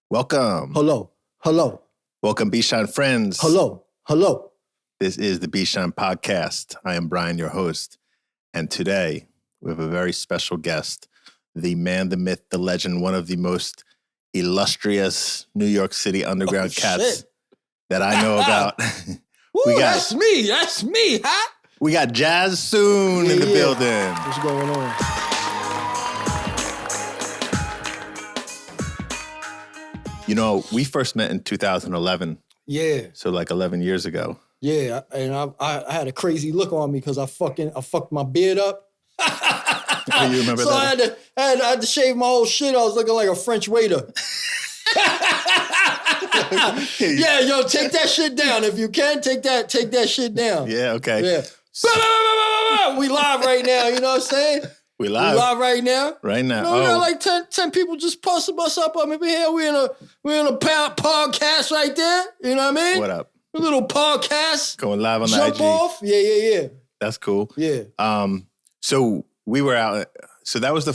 Welcome. Hello. Welcome, Bishan friends. Hello. This is the Bishan podcast. I am Brian, your host. And today we have a very special guest, the man, the myth, the legend, one of the most illustrious New York City underground cats that I know about. Woo, that's me, huh? We got Jazzsoon in the building. What's going on? You know, we first met in 2011. Yeah. So like 11 years ago. Yeah, and I had a crazy look on me because I fucked my beard up. Oh, you remember so that? I had to shave my whole shit. I was looking like a French waiter. Yeah, yo, take that shit down. If you can, take that shit down. Yeah, okay. Yeah. We live right now, you know what I'm saying? We live. We live right now. Right now. You know, we got like 10 people just posting us up. I mean, we're in a podcast right there. You know what I mean? What up? A little podcast. Going live on the Jump IG. off. Yeah. That's cool. Yeah. So we were out. So that was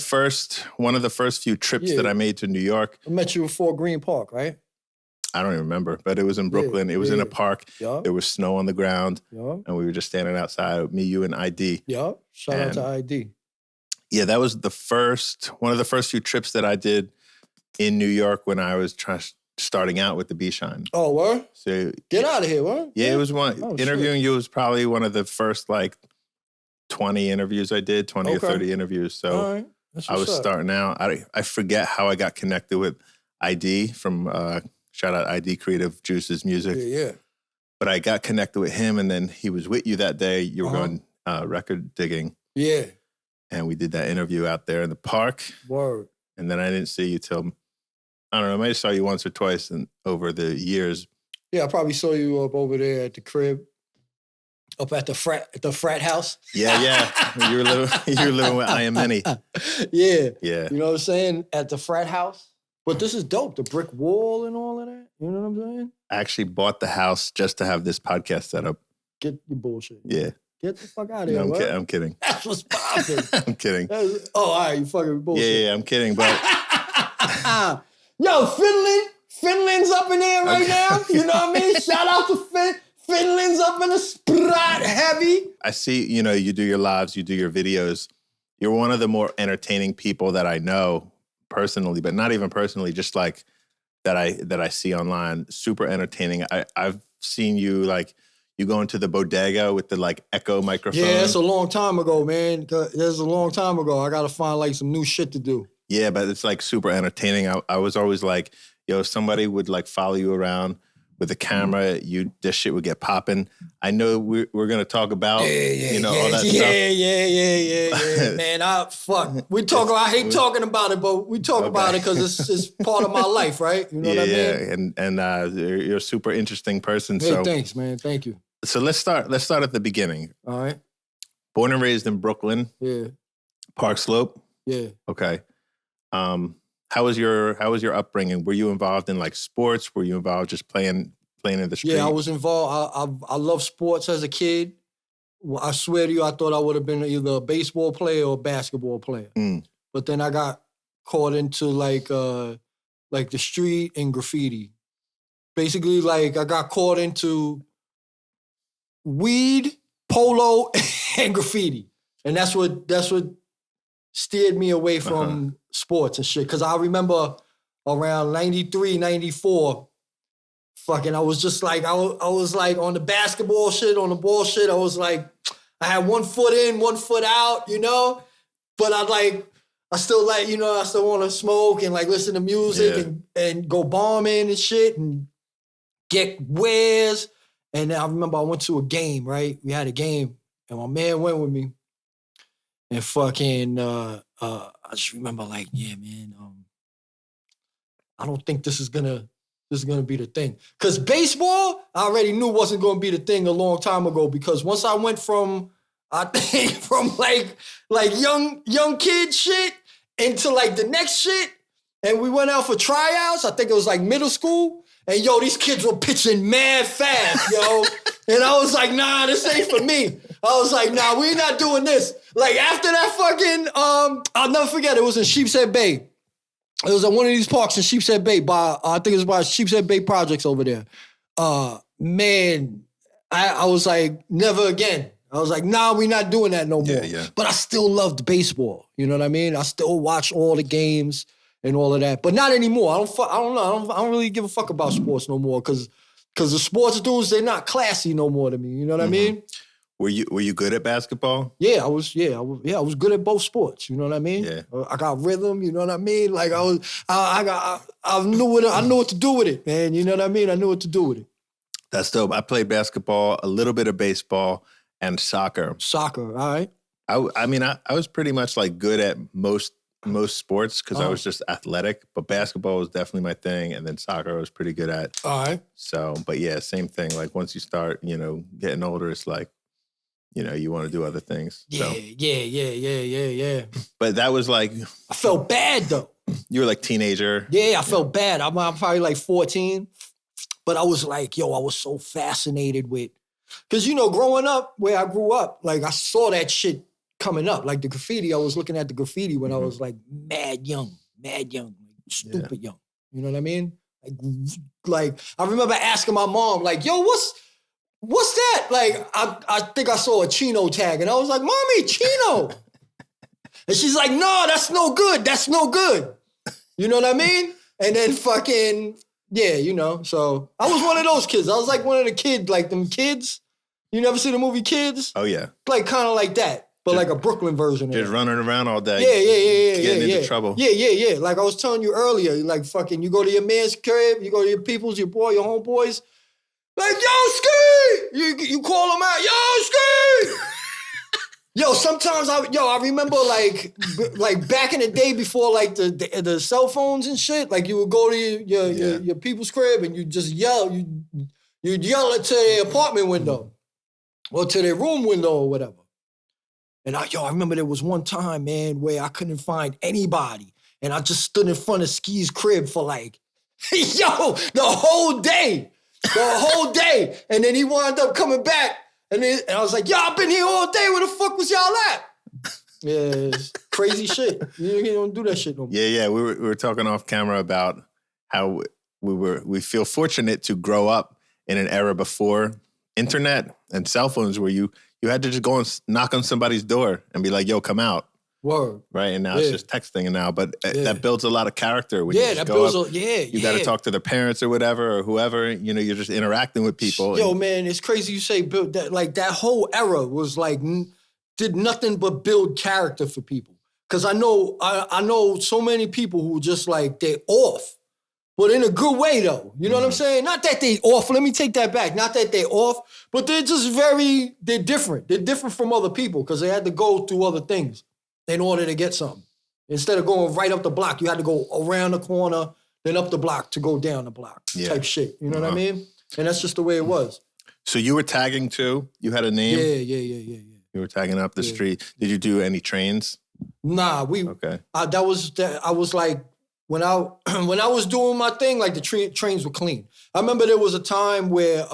one of the first few trips that I made to New York. I met you before Green Park, right? I don't even remember, but it was in Brooklyn. It was in a park. Yup. There was snow on the ground. Yup. And we were just standing outside, me, you, and ID. Yup. Shout out to ID. Yeah, that was one of the first few trips that I did in New York when I was starting out with the B-Shine. Oh, what? So get out of here, what? Yeah, it was interviewing you was probably one of the first like 20 interviews I did, 20 or 30 interviews. So all right. I was starting out. I forget how I got connected with ID from shout out ID Creative Juice's music. Yeah. But I got connected with him, and then he was with you that day. You were going record digging. Yeah. And we did that interview out there in the park. Word. And then I didn't see you till, I don't know, I might have saw you once or twice over the years. Yeah, I probably saw you up over there at the crib, up at the frat house. Yeah. You were living with I Am Many. Yeah. Yeah. You know what I'm saying? At the frat house. But this is dope, the brick wall and all of that. You know what I'm saying? I actually bought the house just to have this podcast set up. Get your bullshit. Yeah. Get the fuck out of here. No, I'm kidding. That's what's popping. I'm kidding. All right, you fucking bullshit. Yeah, I'm kidding, but... Yo, Finland's up in there right now. You know what I mean? Shout out to Finland's up in the spot heavy. I see, you do your lives, you do your videos. You're one of the more entertaining people that I know personally, but not even personally, just like that I see online. Super entertaining. I've seen you like... You go into the bodega with the like Echo microphone. Yeah, that's a long time ago, man. That's a long time ago. I got to find like some new shit to do. Yeah, but it's like super entertaining. I was always like, if somebody would like follow you around with a camera, this shit would get popping. I know we're going to talk about, all that stuff. Yeah. Man, I hate talking about it, but we talk about it because it's part of my life, right? You know what I mean? Yeah, and you're a super interesting person. Hey, so thanks, man. Thank you. So let's start at the beginning. All right. Born and raised in Brooklyn. Yeah. Park Slope. Yeah. Okay. How was your upbringing? Were you involved in like sports? Were you involved just playing in the street? Yeah, I was involved. I loved sports as a kid. I swear to you, I thought I would have been either a baseball player or a basketball player. But then I got caught into like the street and graffiti. Basically, like I got caught into weed, polo, and graffiti. And that's what steered me away from sports and shit. Because I remember around 93, 94, fucking, I was just like, I was like on the basketball shit, on the ball shit. I was like, I had 1 foot in, 1 foot out, But I still want to smoke and like listen to music and go bombing and shit and get wares. And then I remember I went to a game, right? We had a game and my man went with me. And fucking, I just remember like, yeah, man, I don't think this is gonna be the thing. Cause baseball, I already knew wasn't gonna be the thing a long time ago because once I went from like young kid shit into like the next shit, and we went out for tryouts, I think it was like middle school, and yo, these kids were pitching mad fast, yo. And I was like, nah, this ain't for me. I was like, nah, we're not doing this. Like after that fucking, I'll never forget, it was in Sheepshead Bay. It was at one of these parks in Sheepshead Bay by, I think it was by Sheepshead Bay Projects over there. Man, I was like, never again. I was like, nah, we're not doing that no more. Yeah. But I still loved baseball. You know what I mean? I still watch all the games and all of that. But not anymore. I don't really give a fuck about sports no more because the sports dudes, they're not classy no more to me. You know what I mean? Were you good at basketball? Yeah, I was good at both sports. You know what I mean? Yeah. I got rhythm. You know what I mean? Like I knew what to do with it, man. You know what I mean? I knew what to do with it. That's dope. I played basketball, a little bit of baseball, and soccer. Soccer, all right. I mean, I was pretty much like good at most sports because I was just athletic, but basketball was definitely my thing, and then soccer I was pretty good at. All right. So, but yeah, same thing. Like once you start, getting older, it's like, you want to do other things. Yeah, so. yeah. But that was like... I felt bad, though. You were like teenager. Yeah, I felt bad. I'm probably like 14. But I was like, I was so fascinated with... Because, growing up, where I grew up, like I saw that shit coming up. Like the graffiti, I was looking at the graffiti when I was like mad young, stupid young. You know what I mean? Like I remember asking my mom, like, yo, what's that? Like, I think I saw a Chino tag, and I was like, Mommy, Chino. And she's like, no, that's no good. That's no good. You know what I mean? And then fucking, so I was one of those kids. I was like one of the kids, like them kids. You never see the movie Kids? Oh, yeah. Like kind of like that, but like a Brooklyn version. Just running around all day. Yeah. Getting into trouble. Yeah. Like I was telling you earlier, like fucking, you go to your man's crib, you go to your people's, your boy, your homeboys. Like, yo, Ski! You call them out, yo, Ski! Yo, sometimes I remember like back in the day before like the cell phones and shit, like you would go to your people's crib and you just yell, you'd yell it to their apartment window or to their room window or whatever. And I remember there was one time, man, where I couldn't find anybody. And I just stood in front of Ski's crib for like, the whole day. And then he wound up coming back. And I was like, I've been here all day. Where the fuck was y'all at? Yeah, it's crazy shit. You don't do that shit no more. Yeah. We were talking off camera about how we feel fortunate to grow up in an era before internet and cell phones where you had to just go and knock on somebody's door and be like, yo, come out. Word. Right? And now it's just texting and now, but that builds a lot of character. When you that go builds up, you got to talk to the parents or whatever or whoever, you're just interacting with people. Yo, man, it's crazy you say build that. Like that whole era was like, did nothing but build character for people. Cause I know so many people who just like, they're off. But in a good way, though. You know what I'm saying? Not that they off. Let me take that back. Not that they're off, but they're just they're different. They're different from other people because they had to go through other things in order to get something. Instead of going right up the block, you had to go around the corner, then up the block to go down the block type shit. You know what I mean? And that's just the way it was. So you were tagging too? You had a name? Yeah. You were tagging up the street. Did you do any trains? Nah, Okay. I was like, when I was doing my thing, like the trains were clean. I remember there was a time where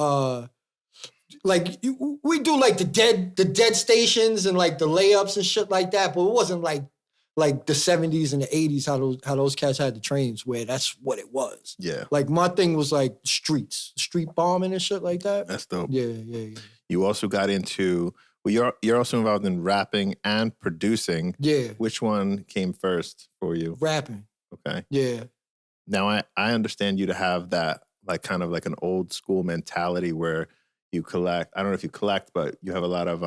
like we do like the dead stations and like the layups and shit like that, but it wasn't like the 70s and the 80s how those cats had the trains where that's what it was. Yeah. Like my thing was like street bombing and shit like that. That's dope. Yeah. You also got into you're also involved in rapping and producing. Yeah. Which one came first for you? Rapping. Okay. Yeah. Now I understand you to have that like kind of like an old school mentality where you collect, I don't know if you collect, but you have a lot of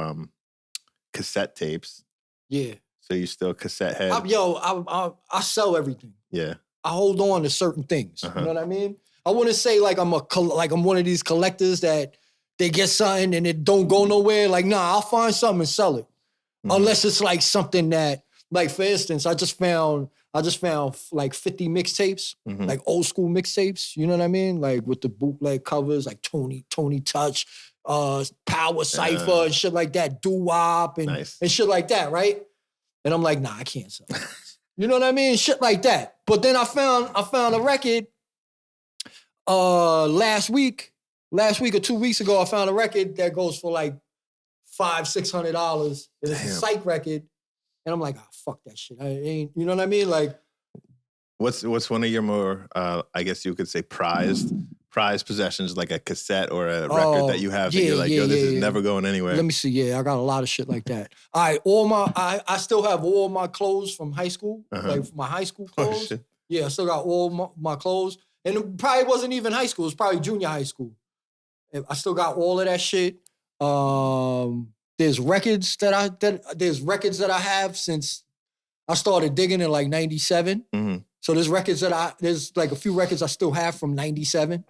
cassette tapes. Yeah. So you still cassette head? I sell everything. Yeah. I hold on to certain things. You know what I mean? I wouldn't say like I'm one of these collectors that they get something and it don't go nowhere. Like, nah, I'll find something and sell it. Unless it's like something that, like for instance, I just found like 50 mixtapes, like old school mixtapes. You know what I mean? Like with the bootleg covers, like Tony Touch, Power Cypher and shit like that, doo-wop and shit like that, right? And I'm like, nah, I can't sell this. You know what I mean? Shit like that. But then I found a record last week or 2 weeks ago. I found a record that goes for like $500-$600, and it's a psych record. And I'm like, fuck that shit. I ain't, you know what I mean? Like, What's one of your more, I guess you could say, prized possessions, like a cassette or a record that you have that you're like, yo, this is never going anywhere? Let me see. Yeah, I got a lot of shit like that. All right, I still have all my clothes from high school, like my high school clothes. Yeah, I still got all my clothes. And it probably wasn't even high school. It was probably junior high school. I still got all of that shit. There's records that I have since I started digging in like 97. Mm-hmm. So there's like a few records I still have from 97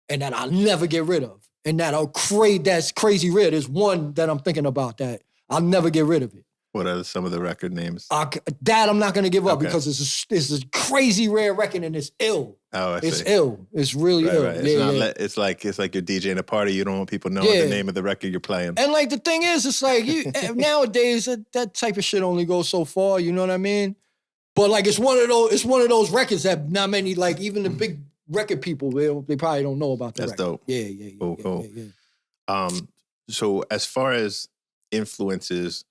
and that I'll never get rid of. And that's crazy rare. There's one that I'm thinking about that I'll never get rid of it. What are some of the record names? That I'm not going to give up because it's a crazy rare record and it's ill. Oh, I see. It's ill. It's really ill. Right. It's like you're DJing a party. You don't want people knowing the name of the record you're playing. And like the thing is, it's like nowadays that type of shit only goes so far. You know what I mean? But like it's one of those records that not many, like even the big record people, they probably don't know about that. That's dope. Yeah. Cool. So as far as influences,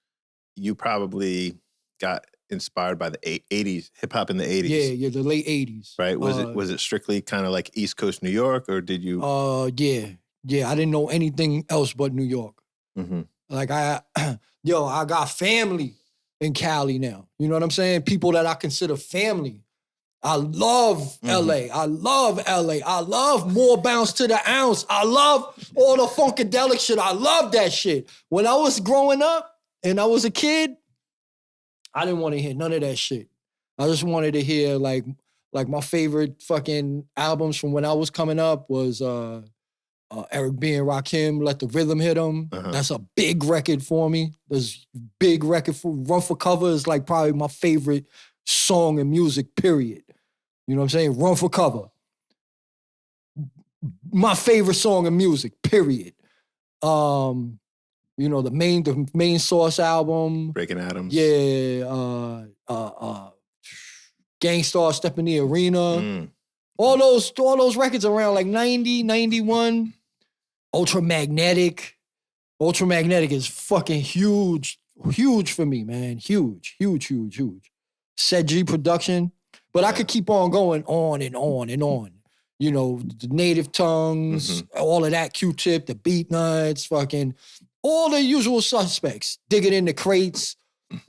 you probably got inspired by the 80s, hip hop in the 80s. Yeah, the late 80s. Right. Was it strictly kind of like East Coast New York, or did you? Yeah. I didn't know anything else but New York. Mm-hmm. Like I got family in Cali now. You know what I'm saying? People that I consider family. I love LA. I love LA. I love More Bounce to the Ounce. I love all the funkadelic shit. I love that shit. When I was growing up and I was a kid, I didn't want to hear none of that shit. I just wanted to hear like my favorite fucking albums from when I was coming up was Eric B. and Rakim, Let the Rhythm Hit 'Em. That's a big record for me. This big record for Run for Cover is like probably my favorite song and music, period. You know what I'm saying? Run for Cover. My favorite song and music, period. You know, the main Source album. Breaking Atoms. Yeah. Gangstar Step in the Arena. All those records around like 90, 91. Ultramagnetic. Ultramagnetic is fucking huge for me, man. Huge. Set G production. But I could keep on going on and on and on. You know, the Native Tongues, all of that, Q-Tip, the Beat Nuts, fucking all the usual suspects. Digging in the crates.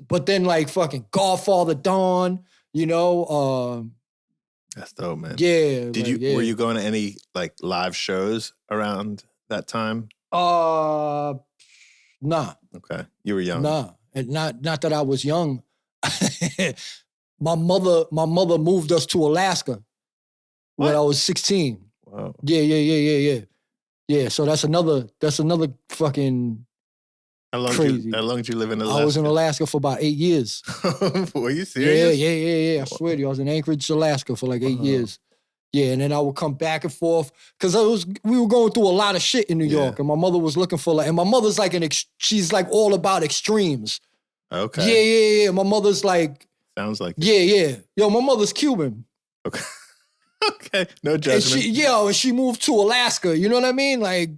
But then like fucking Godfather Dawn, you know. That's dope, man. Yeah. Were you going to any like live shows around that time? Nah. Okay. You were young. Nah. And not that I was young. My mother moved us to Alaska when I was 16. Wow. Yeah. Yeah, so that's another fucking crazy. How long did you live in Alaska? I was in Alaska for about 8 years. Were you serious? Yeah. I swear to you, I was in Anchorage, Alaska for like 8 years. Yeah, and then I would come back and forth because we were going through a lot of shit in New York, and my mother was looking for and my mother's like she's like all about extremes. Okay. Yeah. My mother's like. Sounds like Yeah. Yo, my mother's Cuban. Okay. Okay. No judgment. And she moved to Alaska. You know what I mean? Like,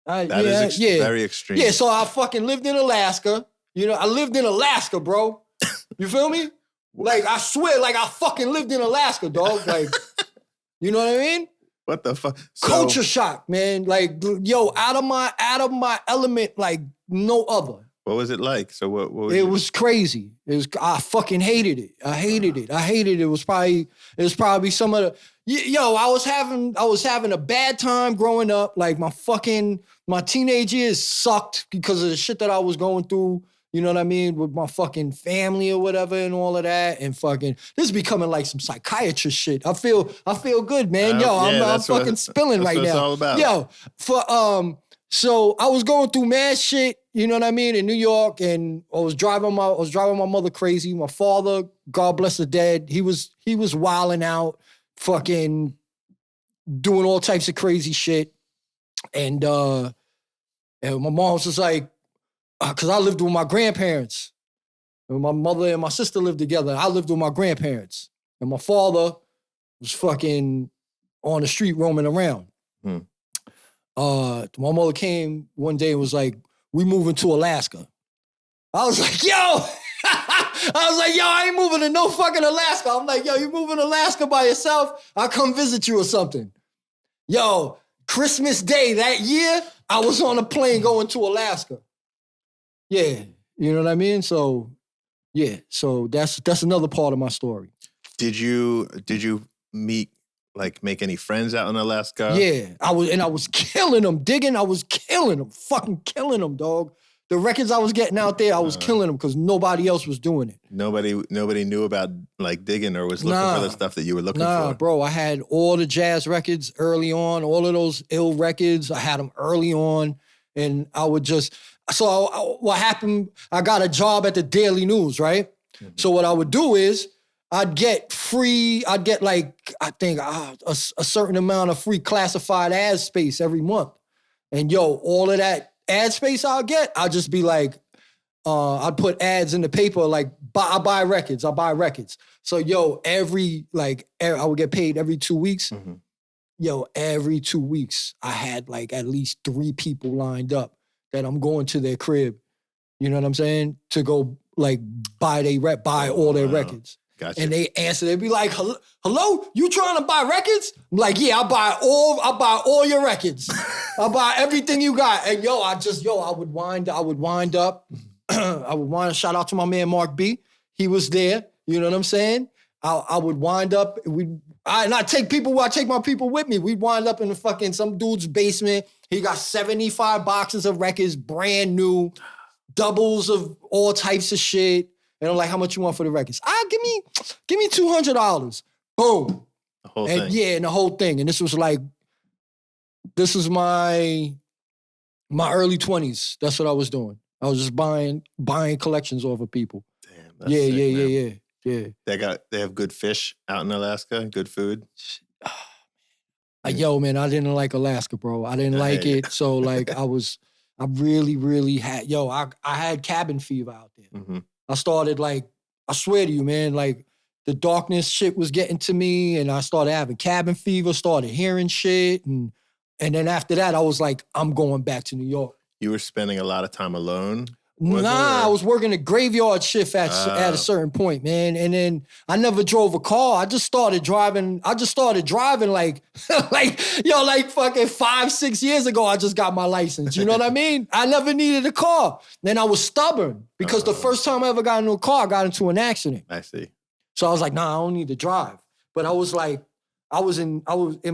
that is very extreme. Yeah, so I fucking lived in Alaska. You know, I lived in Alaska, bro. You feel me? Like, I swear, like I fucking lived in Alaska, dog. Like, you know what I mean? What the fuck? Culture shock, man. Like, yo, out of my element, like no other. What was it like? So what was crazy. I fucking hated it. I hated it. It was probably some of the I was having a bad time growing up. Like my teenage years sucked because of the shit that I was going through. You know what I mean? With my fucking family or whatever and all of that. And fucking this is becoming like some psychiatrist shit. I feel good, man. I'm fucking spilling right now. That's all about. So I was going through mad shit, you know what I mean, in New York, and I was driving my mother crazy. My father, God bless the dead, he was wilding out, fucking doing all types of crazy shit. And my mom was just like, because I lived with my grandparents. And my mother and my sister lived together. I lived with my grandparents. And my father was fucking on the street roaming around. My mother came one day and was like, we moving to Alaska. I was like, yo, I was like, yo, I ain't moving to no fucking Alaska. I'm like, yo, you moving to Alaska by yourself? I'll come visit you or something. Yo, Christmas Day that year, I was on a plane going to Alaska. Yeah, you know what I mean? So, yeah, so that's another part of my story. Did you meet, like, make any friends out in Alaska? Yeah, I was killing them, digging. I was killing them, fucking killing them, dog. The records I was getting out there, I was killing them because nobody else was doing it. Nobody knew about, like, digging or was looking for the stuff that you were looking for? Nah, bro, I had all the jazz records early on, all of those ill records. I had them early on, and I would just... So what happened, I got a job at the Daily News, right? Mm-hmm. So what I would do is I'd get like, I think a certain amount of free classified ad space every month. And yo, all of that ad space I'll just be like, I'd put ads in the paper like, I buy records. So yo, I would get paid every 2 weeks. Mm-hmm. Yo, every 2 weeks, I had like at least 3 people lined up that I'm going to their crib, you know what I'm saying? To go like buy all their records. Gotcha. And they answer, they'd be like, hello, you trying to buy records? I'm like, yeah, I buy all your records. I buy everything you got. And I would wind up. Shout out to my man, Mark B. He was there, you know what I'm saying? I would wind up, I take my people with me. We'd wind up in some dude's basement. He got 75 boxes of records, brand new, doubles of all types of shit. And I'm like, how much you want for the records? Give me $200. Boom. The whole thing. Yeah, and the whole thing. And this was my early 20s. That's what I was doing. I was just buying collections off of people. Damn, that's sick, man. Yeah. They have good fish out in Alaska, good food. Yo, man, I didn't like Alaska, bro. I didn't like it. So like I really, really had, I had cabin fever out there. Mm-hmm. I started like, I swear to you, man, like the darkness shit was getting to me and I started having cabin fever, started hearing shit. And then after that, I was like, I'm going back to New York. You were spending a lot of time alone? I was working a graveyard shift at a certain point, man. And then I never drove a car. I just started driving like fucking 5-6 years ago, I just got my license. You know what I mean? I never needed a car. Then I was stubborn because the first time I ever got into a car, I got into an accident. I see. So I was like, nah, I don't need to drive. But I was in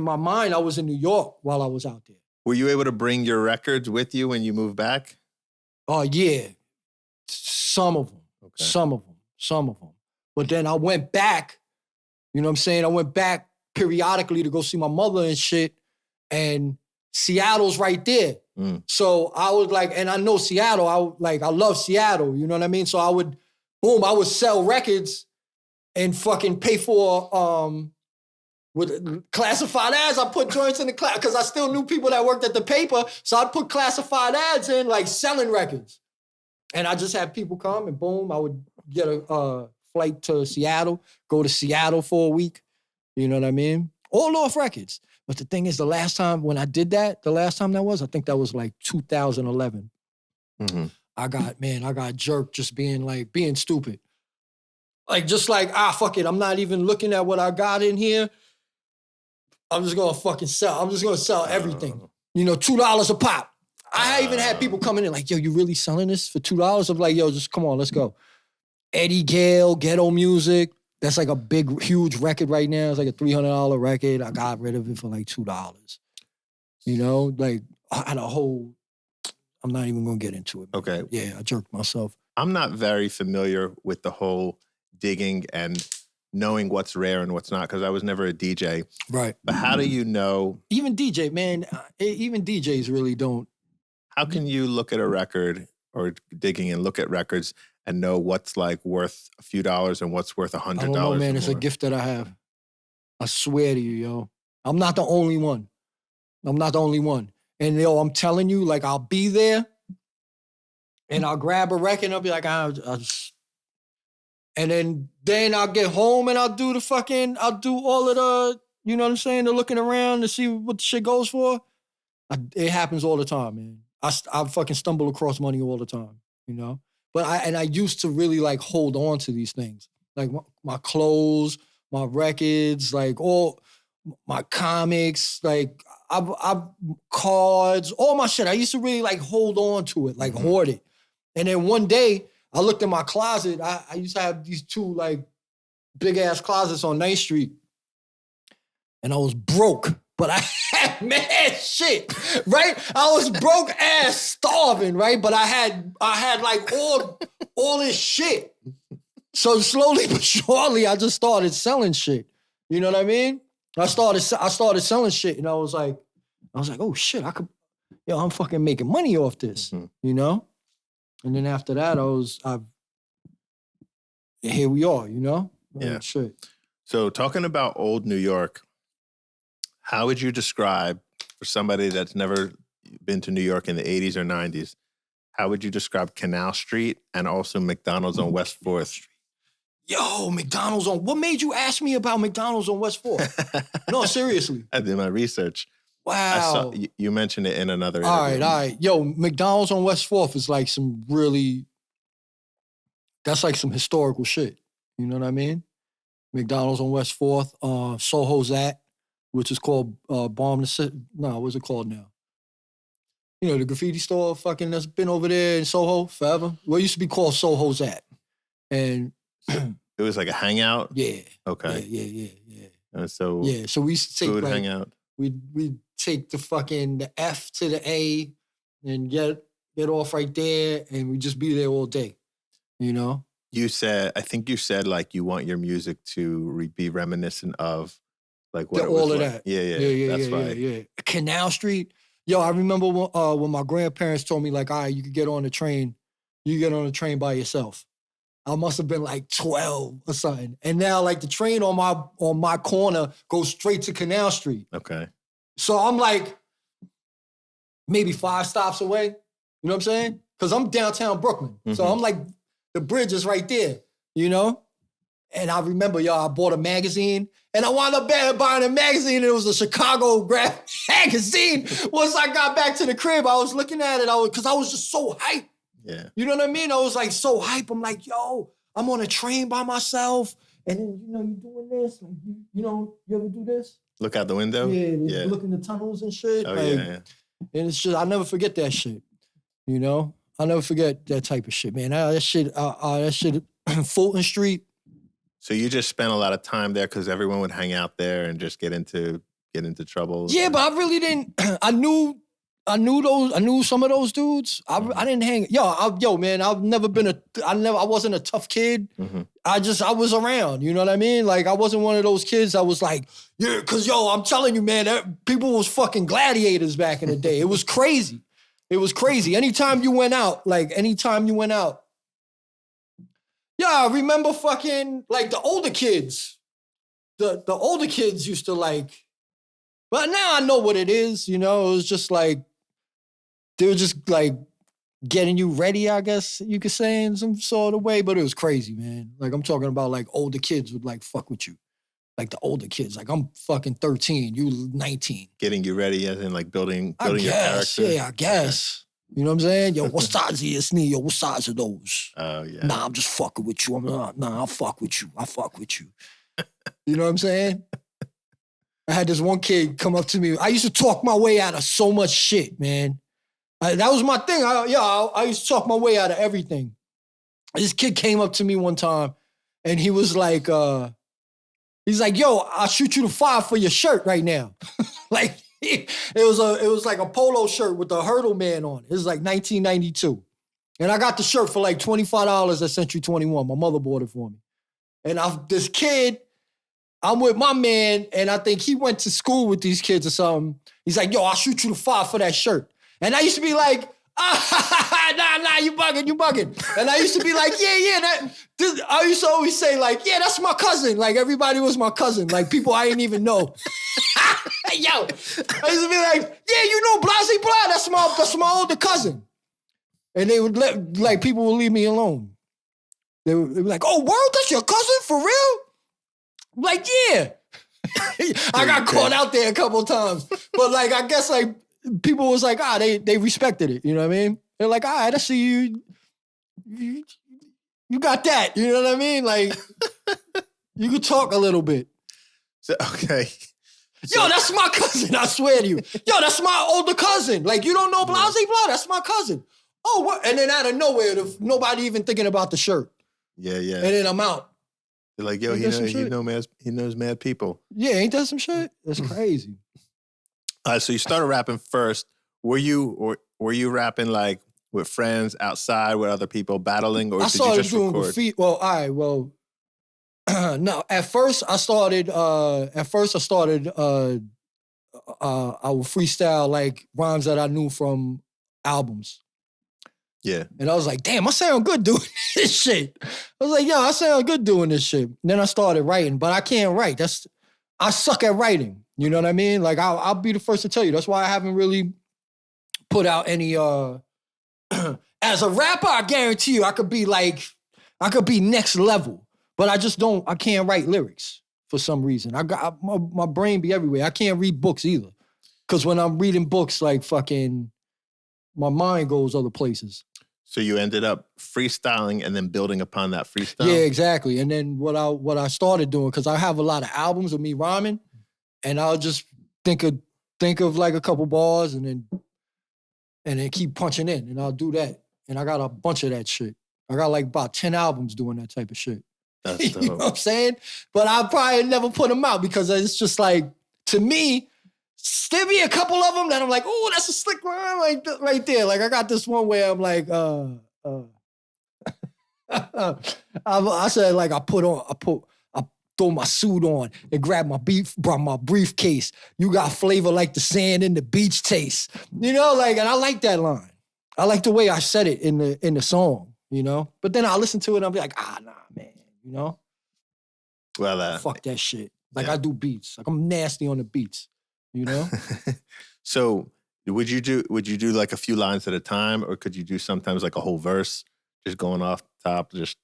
my mind, I was in New York while I was out there. Were you able to bring your records with you when you moved back? Oh, yeah. Some of them. Okay. Some of them. But then I went back, you know what I'm saying? I went back periodically to go see my mother and shit. And Seattle's right there. Mm. So I was like, and I know Seattle. I love Seattle, you know what I mean? So I would sell records and fucking pay for, with classified ads. I put joints in the class because I still knew people that worked at the paper. So I'd put classified ads in, like selling records. And I just had people come and boom, I would get a flight to Seattle, go to Seattle for a week. You know what I mean? All off records. But the thing is, the last time I think that was like 2011. Mm-hmm. I got jerked just being stupid. Like, just like, fuck it. I'm not even looking at what I got in here. I'm just going to fucking sell. I'm just going to sell everything. You know, $2 a pop. I even had people coming in like, yo, you really selling this for $2? I'm like, yo, just come on, let's go. Eddie Gale, Ghetto Music. That's like a big, huge record right now. It's like a $300 record. I got rid of it for like $2. You know, like I had a whole, I'm not even going to get into it. Okay. Yeah, I jerked myself. I'm not very familiar with the whole digging and knowing what's rare and what's not, because I was never a DJ. Right. But how do you know? Even DJs really don't. How can you look at a record or digging and look at records and know what's like worth a few dollars and what's worth $100? I don't know, man. It's a gift that I have. I swear to you, yo. I'm not the only one. And yo, I'm telling you, like, I'll be there and I'll grab a record and I'll be like, I'll just... And then I'll get home and I'll do all of the, you know what I'm saying? The looking around to see what the shit goes for. It happens all the time, man. I fucking stumble across money all the time, you know? But I used to really like hold on to these things. Like my clothes, my records, like all my comics, like I've cards, all my shit. I used to really like hold on to it, like hoard it. And then one day I looked in my closet. I used to have these two like big ass closets on 9th Street. And I was broke, but I had mad shit, right? I was broke ass starving, right? But I had like all this shit. So slowly but surely, I just started selling shit. You know what I mean? I started selling shit, and I was like, oh shit, I'm fucking making money off this, you know? And then after that, here we are, you know? Yeah. Shit. So talking about old New York, how would you describe, for somebody that's never been to New York in the 80s or 90s, how would you describe Canal Street and also McDonald's on West 4th Street? Yo, McDonald's on... What made you ask me about McDonald's on West 4th? No, seriously. I did my research. Wow. You mentioned it in another interview. All right. Yo, McDonald's on West 4th is like some really... That's like some historical shit. You know what I mean? McDonald's on West 4th, Soho's At, which is called Bomb the City. No, what's it called now? You know, the graffiti store fucking that's been over there in Soho forever. Well, it used to be called Soho's At. And... It was like a hangout? Yeah. Okay. Yeah. And so... Yeah, so we used to take like... hangout? We'd take the F to the A and get off right there, and we'd just be there all day, you know? I think you said like you want your music to be reminiscent of like what it was all of like. that. Yeah. That's right. Yeah. Canal Street. Yo, I remember when my grandparents told me like, all right, you could get on the train. You get on the train by yourself. I must have been like 12 or something. And now like the train on my corner goes straight to Canal Street. Okay. So I'm like maybe 5 stops away. You know what I'm saying? Because I'm downtown Brooklyn. So I'm like, the bridge is right there, you know? And I remember, I bought a magazine, and I wound up buying a magazine, and it was a Chicago Graffiti magazine. Once I got back to the crib, I was looking at it, because I was just so hyped. Yeah. You know what I mean? I was like so hyped. I'm like, yo, I'm on a train by myself, and then, you're doing this. Like, you ever do this? Look out the window? Yeah. Look in the tunnels and shit. Oh, like, yeah. And it's just, I'll never forget that shit, you know? I'll never forget that type of shit, man. That shit, Fulton Street. So you just spent a lot of time there because everyone would hang out there and just get into trouble. Yeah, but I really didn't. I knew some of those dudes. I didn't hang. Yo, man, I wasn't a tough kid. I was around. You know what I mean? Like I wasn't one of those kids that was like, yeah, because I'm telling you, man, people was fucking gladiators back in the day. It was crazy. It was crazy. Anytime you went out. Yeah, I remember fucking, like, the older kids. The older kids used to, like... But now I know what it is, you know? It was just, like... They were just, like, getting you ready, I guess you could say, in some sort of way. But it was crazy, man. Like, I'm talking about, like, older kids would, like, fuck with you. Like, the older kids. Like, I'm fucking 13. You 19. Getting you ready as in, like, building your character? Yeah, I guess. You know what I'm saying? Yo, what size is this knee? Yo, what size are those? Oh, yeah. Nah, I'm just fucking with you. I'll fuck with you. You know what I'm saying? I had this one kid come up to me. I used to talk my way out of so much shit, man. That was my thing. I used to talk my way out of everything. This kid came up to me one time, and he was like, he's like, yo, I'll shoot you to 5 for your shirt right now. Like, it was like a polo shirt with the Hurdle Man on it. It was like 1992. And I got the shirt for like $25 at Century 21. My mother bought it for me. And this kid, I'm with my man, and I think he went to school with these kids or something. He's like, yo, I'll shoot you to 5 for that shirt. And I used to be like, nah, you bugging. And I used to be like, I used to always say like, yeah, that's my cousin. Like everybody was my cousin. Like people I didn't even know. Yo, I used to be like, yeah, you know Blasey Blah, that's my older cousin. And they would people would leave me alone. They would be like, oh, word, that's your cousin for real? I'm like, yeah. I got caught out there a couple of times. But like, I guess like, people was like, they respected it. You know what I mean? They're like, all right, I see you. you got that. You know what I mean? Like, you could talk a little bit. So, okay. So, yo, that's my cousin. I swear to you. Yo, that's my older cousin. Like, you don't know Blase Blah? That's my cousin. Oh, what? And then out of nowhere, nobody even thinking about the shirt. Yeah, yeah. And then I'm out. They're like, yo, he knows mad people. Yeah, ain't that some shit? That's crazy. So you started rapping first. Were you rapping like with friends outside with other people battling, or did you just doing record? graffiti. Well, all right. Well, no. At first, I started. I would freestyle like rhymes that I knew from albums. Yeah. And I was like, damn, I sound good doing this shit. I was like, yo, I sound good doing this shit. And then I started writing, but I can't write. I suck at writing. You know what I mean? Like, I'll be the first to tell you. That's why I haven't really put out any, as a rapper, I guarantee you, I could be next level, but I can't write lyrics for some reason. My brain be everywhere. I can't read books either. Cause when I'm reading books, like fucking, my mind goes other places. So you ended up freestyling and then building upon that freestyle? Yeah, exactly. And then what I started doing, because I have a lot of albums of me rhyming, and I'll just think of like a couple bars and then keep punching in, and I'll do that. And I got a bunch of that shit. I got like about 10 albums doing that type of shit. That's dope. You know what I'm saying? But I'll probably never put them out because it's just like, to me, there be a couple of them that I'm like, oh, that's a slick rhyme right there. Like, I got this one where I'm like, I said, like, I throw my suit on and grab my briefcase. You got flavor like the sand in the beach taste. You know, like, and I like that line. I like the way I said it in the song, you know? But then I listen to it and I'll be like, nah, man, you know? Well, fuck that shit. Like, I do beats. Like, I'm nasty on the beats. You know? So would you do like a few lines at a time, or could you do sometimes like a whole verse just going off top? Just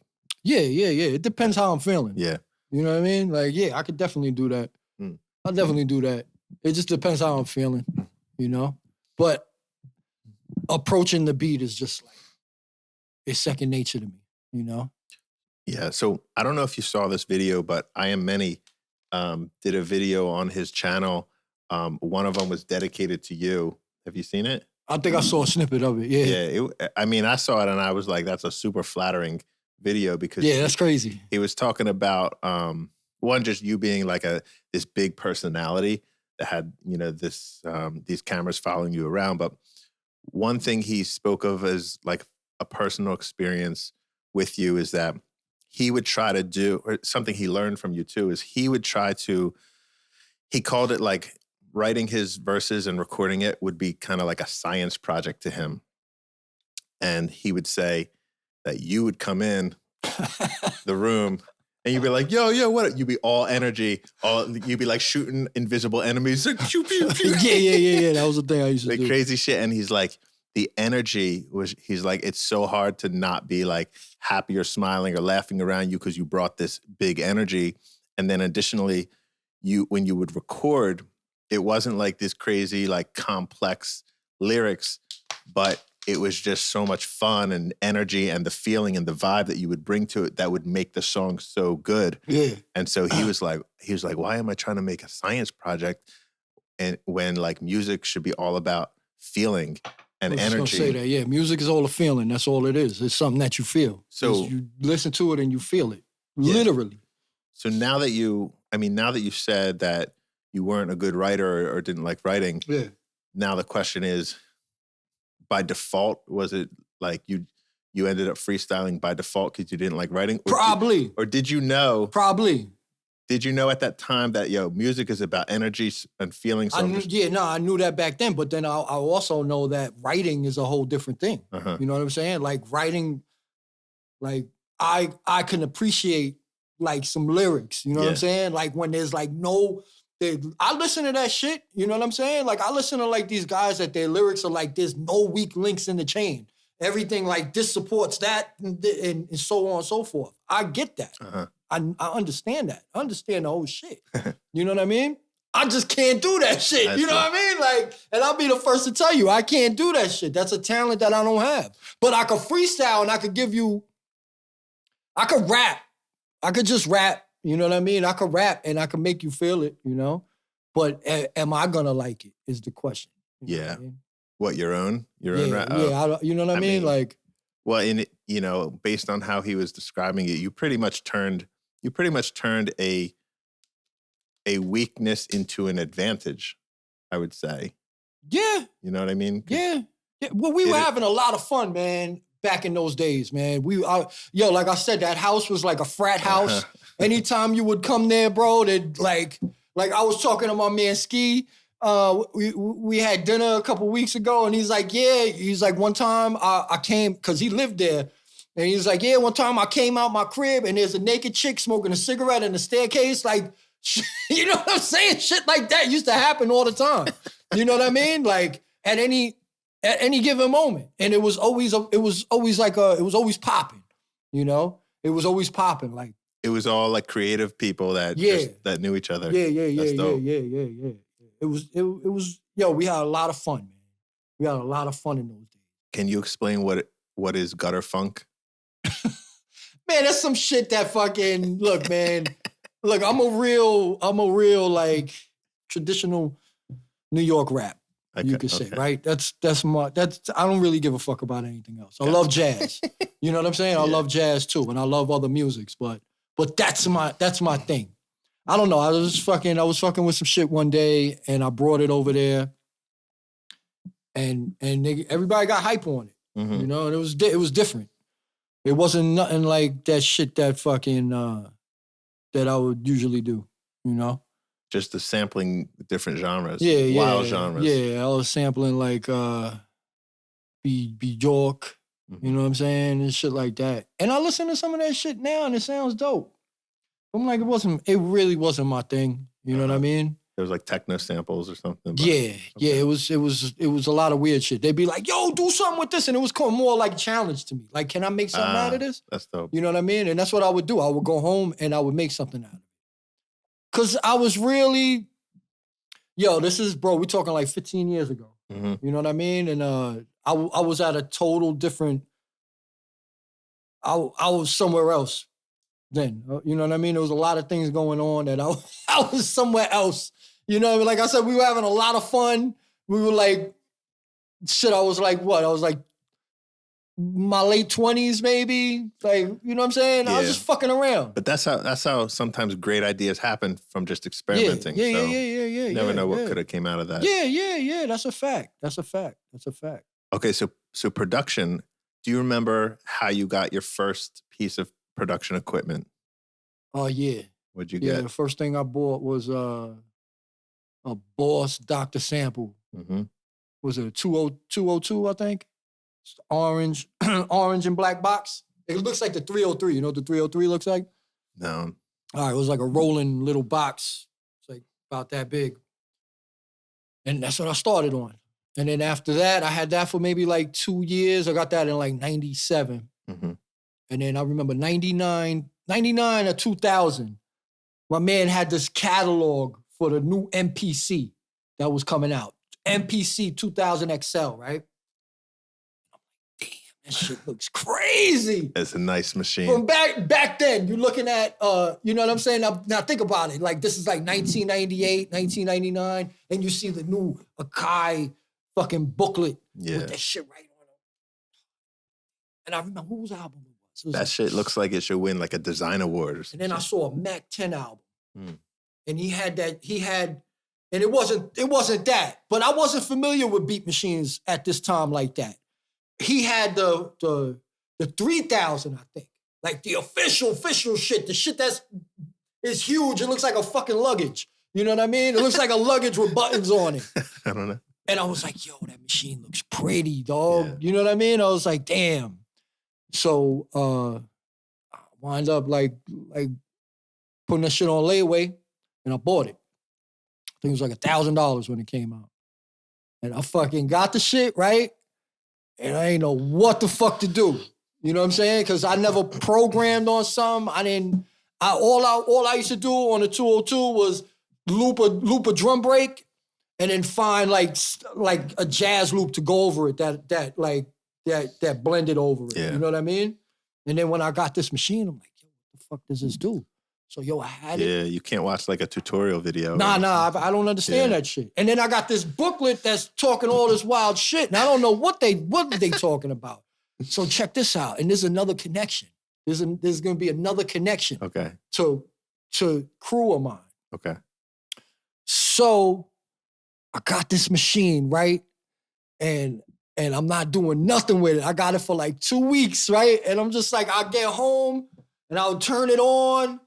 Yeah. It depends how I'm feeling. Yeah. You know what I mean? Like, yeah, I could definitely do that. I'll definitely do that. It just depends how I'm feeling, you know? But approaching the beat is just like, it's second nature to me, you know? Yeah. So I don't know if you saw this video, but I Am Many did a video on his channel. One of them was dedicated to you. Have you seen it? I think I saw a snippet of it, yeah. Yeah, I saw it and I was like, that's a super flattering video because that's crazy. He was talking about, one, just you being like this big personality that had, you know, these cameras following you around. But one thing he spoke of as like a personal experience with you is that he would try to do, or something he learned from you too, is he called it like writing his verses and recording it would be kind of like a science project to him. And he would say that you would come in the room and you'd be like, yo, what? You'd be all energy. You'd be like shooting invisible enemies. Like, pew, pew, pew. Yeah. That was the thing I used to do. Crazy shit. And he's like, the energy he's like, it's so hard to not be like happy or smiling or laughing around you because you brought this big energy. And then additionally, when you would record, it wasn't like this crazy, like complex lyrics, but it was just so much fun and energy and the feeling and the vibe that you would bring to it that would make the song so good. Yeah. And so he was like, why am I trying to make a science project and when like music should be all about feeling and energy? I was gonna say that, yeah. Music is all a feeling. That's all it is. It's something that you feel. So you listen to it and you feel it, literally. So now that you said that you weren't a good writer or didn't like writing, now the question is, by default, was it like you ended up freestyling by default because you didn't like writing? Probably. Or did you know? Probably. Did you know at that time that, music is about energy and feelings? I knew that back then, but then I also know that writing is a whole different thing. Uh-huh. You know what I'm saying? Like writing, like I can appreciate like some lyrics, you know what I'm saying? Like when there's like I listen to that shit, you know what I'm saying? Like I listen to like these guys that their lyrics are like, there's no weak links in the chain. Everything like this supports that and so on and so forth. I get that. Uh-huh. I understand that. I understand the whole shit. You know what I mean? I just can't do that shit. You know what I mean? Like, and I'll be the first to tell you, I can't do that shit. That's a talent that I don't have. But I could freestyle and I could rap. I could just rap. You know what I mean? I could rap and I could make you feel it, you know? But am I gonna like it is the question. You know what, your own rap? Yeah, you know what I mean? Like, well, you know, based on how he was describing it, you pretty much turned a weakness into an advantage, I would say. Yeah. You know what I mean? Yeah. Well, we were having a lot of fun, man, back in those days, man. Like I said, that house was like a frat house. Anytime you would come there, bro, they'd like I was talking to my man Ski. We had dinner a couple weeks ago, and he's like, one time I came, because he lived there, and he's like, one time I came out my crib, and there's a naked chick smoking a cigarette in the staircase, like, you know what I'm saying? Shit like that used to happen all the time. You know what I mean? Like, at any given moment. And it was always popping, you know? It was always popping, like. It was all like creative people that that knew each other. Yeah. It was, we had a lot of fun, man. We had a lot of fun in those days. Can you explain what is gutter funk? Man, that's some shit that fucking, look, man. Look, I'm a real like traditional New York rap. You could say, right? That's I don't really give a fuck about anything else. I love jazz. You know what I'm saying? I love jazz too, and I love other musics, but that's my thing. I don't know. I was fucking with some shit one day, and I brought it over there, and everybody got hype on it. Mm-hmm. You know, and it was different. It wasn't nothing like that shit that fucking that I would usually do. You know, just the sampling different genres, wild genres. Yeah, I was sampling like B York. Mm-hmm. You know what I'm saying? And shit like that. And I listen to some of that shit now and it sounds dope. I'm like, it really wasn't my thing. You know what I mean? It was like techno samples or something. Yeah. It was a lot of weird shit. They'd be like, yo, do something with this. And it was more like a challenge to me. Like, can I make something out of this? That's dope. You know what I mean? And that's what I would do. I would go home and I would make something out of it. Cause I was really, this is, bro, we're talking like 15 years ago. Mm-hmm. You know what I mean? And I was at a total different, I was somewhere else then. You know what I mean? There was a lot of things going on that I was somewhere else. You know, like I said, we were having a lot of fun. We were like, shit, I was like, what? I was like, my late 20s maybe. Like, you know what I'm saying? Yeah. I was just fucking around. But that's how sometimes great ideas happen from just experimenting. Yeah. You never know what could have came out of that. Yeah. That's a fact. Okay, so production, do you remember how you got your first piece of production equipment? Oh, yeah. What'd you get? Yeah, the first thing I bought was a Boss Dr. Sample. Mm-hmm. Was it a 202, I think? It's orange and black box. It looks like the 303. You know what the 303 looks like? No. All right, it was like a rolling little box. It's like about that big. And that's what I started on. And then after that, I had that for maybe like 2 years. I got that in like 97. Mm-hmm. And then I remember 99 or 2000, my man had this catalog for the new MPC that was coming out. MPC 2000 XL, right? That shit looks crazy. It's a nice machine. From back then, you're looking at, you know what I'm saying? Now think about it. Like, this is like 1998, 1999, and you see the new Akai fucking booklet with that shit right on it. And I remember whose album it was. That shit looks like it should win like a design award or something. And then I saw a Mac 10 album. And and it wasn't that, but I wasn't familiar with beat machines at this time like that. He had the 3000, I think, like the official shit, the shit is huge. It looks like a fucking luggage. You know what I mean? It looks like a luggage with buttons on it. I don't know. And I was like, yo, that machine looks pretty, dog. Yeah. You know what I mean? I was like, damn. So I wind up like putting that shit on layaway, and I bought it. I think it was like $1,000 when it came out. And I fucking got the shit, right? And I ain't know what the fuck to do. You know what I'm saying? Because I never programmed on something. All I used to do on the 202 was loop a drum break, and then find like a jazz loop to go over it that blended over it. Yeah. You know what I mean? And then when I got this machine, I'm like, yo, what the fuck does this do? So I had it. Yeah, you can't watch like a tutorial video. Nah, I don't understand that shit. And then I got this booklet that's talking all this wild shit, and I don't know what they talking about. So check this out. And there's another connection. There's gonna be another connection. Okay. To crew of mine. Okay. So I got this machine, right? And I'm not doing nothing with it. I got it for like 2 weeks, right? And I'm just like, I'll get home and I'll turn it on.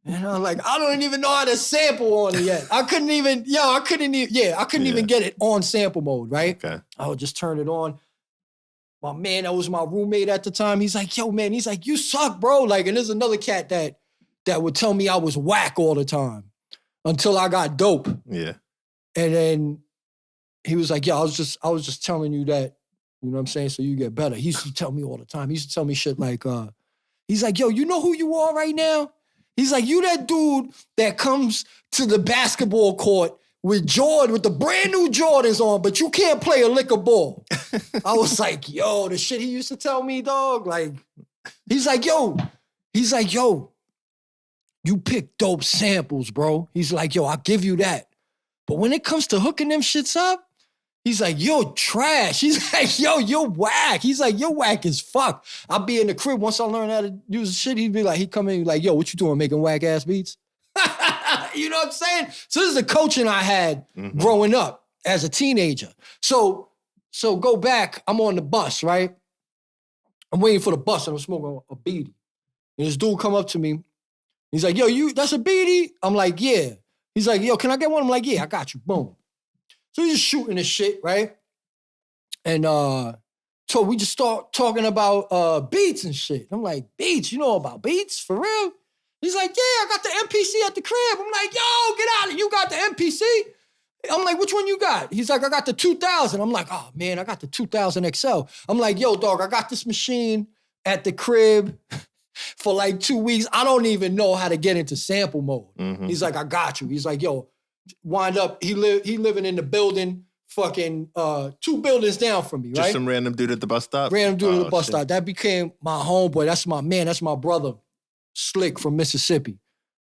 And I'm like, I don't even know how to sample on it yet. I couldn't even get it on sample mode, right? Okay. I would just turn it on. My man, that was my roommate at the time. He's like, yo, man, he's like, you suck, bro. Like, and there's another cat that would tell me I was whack all the time until I got dope. Yeah. And then he was like, I was just telling you that, you know what I'm saying, so you get better. He used to tell me all the time. He used to tell me shit like, he's like, yo, you know who you are right now? He's like, you that dude that comes to the basketball court with the brand new Jordans on, but you can't play a lick of ball. I was like, yo, the shit he used to tell me, dog. Like, he's like, yo, you pick dope samples, bro. He's like, yo, I'll give you that. But when it comes to hooking them shits up, he's like, yo, trash. He's like, yo, you're whack. He's like, you're whack as fuck. I'll be in the crib. Once I learn how to use the shit, he'd come in like, yo, what you doing, making whack ass beats? You know what I'm saying? So this is the coaching I had growing up as a teenager. So go back, I'm on the bus, right? I'm waiting for the bus and I'm smoking a beanie. And this dude come up to me. He's like, yo, that's a beanie? I'm like, yeah. He's like, yo, can I get one? I'm like, yeah, I got you. Boom. So he's just shooting this shit, right? And so we just start talking about beats and shit. I'm like, beats? You know about beats? For real? He's like, yeah, I got the MPC at the crib. I'm like, yo, get out of here. You got the MPC? I'm like, which one you got? He's like, I got the 2000. I'm like, oh, man, I got the 2000 XL. I'm like, yo, dog, I got this machine at the crib for like 2 weeks. I don't even know how to get into sample mode. Mm-hmm. He's like, I got you. He's like, yo, wind up. He living in the building, fucking 2 buildings down from me, right? Just some random dude at the bus stop? Random dude at the bus stop. That became my homeboy. That's my man. That's my brother, Slick from Mississippi.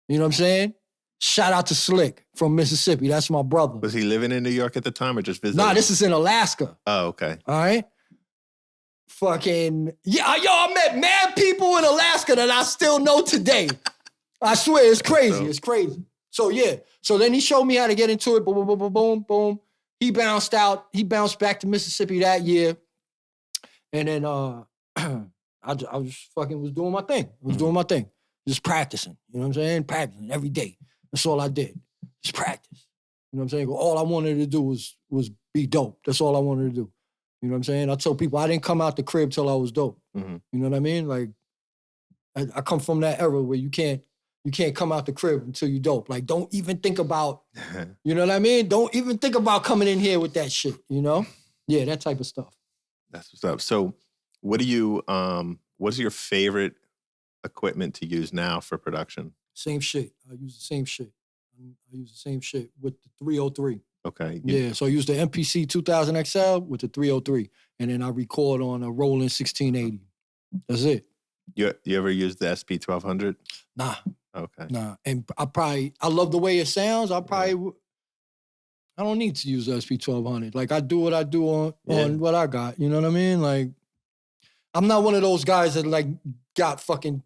You know what I'm saying? Shout out to Slick from Mississippi. That's my brother. Was he living in New York at the time or just visiting? Nah, this is in Alaska. Oh, okay. All right? Fucking, yeah, yo, I met mad people in Alaska that I still know today. I swear, it's crazy. It's crazy. So, yeah. So then he showed me how to get into it. Boom, boom, boom, boom, boom, boom. He bounced out. He bounced back to Mississippi that year. And then I just fucking was doing my thing. Just practicing. You know what I'm saying? Practicing every day. That's all I did. Just practice. You know what I'm saying? All I wanted to do was be dope. That's all I wanted to do. You know what I'm saying? I told people I didn't come out the crib till I was dope. Mm-hmm. You know what I mean? Like, I come from that era where you can't come out the crib until you dope. Like, don't even think about, you know what I mean? Don't even think about coming in here with that shit, you know? Yeah, that type of stuff. That's what's up. So what's your favorite equipment to use now for production? Same shit. I use the same shit. With the 303. Okay. Yeah, so I use the MPC 2000 XL with the 303. And then I record on a Roland 1680. That's it. You ever use the SP1200? Nah. Okay. Nah. And I love the way it sounds. I don't need to use the SP1200. Like, I do what I do on what I got. You know what I mean? Like, I'm not one of those guys that like got fucking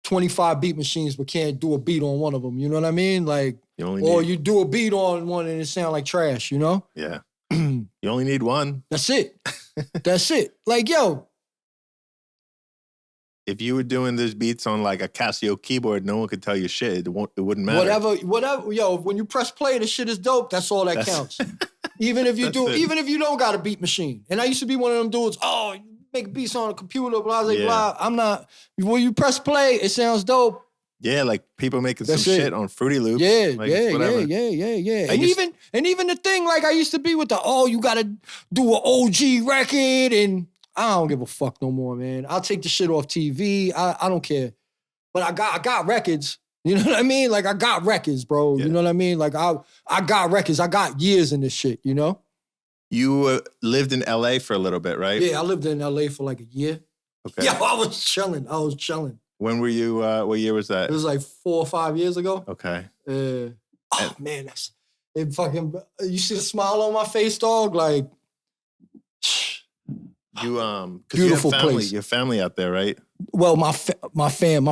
25 beat machines but can't do a beat on one of them. You know what I mean? Like, you do a beat on one and it sound like trash, you know? Yeah. You only need one. That's it. That's it. Like, yo. If you were doing these beats on like a Casio keyboard, no one could tell you shit. It wouldn't matter. Whatever. Yo, when you press play, the shit is dope. That's all that counts. Even if you don't got a beat machine. And I used to be one of them dudes, you make beats on a computer, blah, blah, blah. I'm not. When you press play, it sounds dope. Yeah, like people making some shit on Fruity Loops. Yeah, like, yeah. And even the thing, like I used to be with you gotta do an OG record, and I don't give a fuck no more, man. I'll take the shit off TV. I don't care. But I got records. You know what I mean? Like I got records, bro. Yeah. You know what I mean? Like I got records. I got years in this shit, you know? You lived in LA for a little bit, right? Yeah, I lived in LA for like a year. Okay. Yeah, I was chilling. When were you, what year was that? It was like 4 or 5 years ago. Okay. Oh man, it fucking, you see the smile on my face, dog? Like, You, cause beautiful you have family, place. your family out there, right? well, my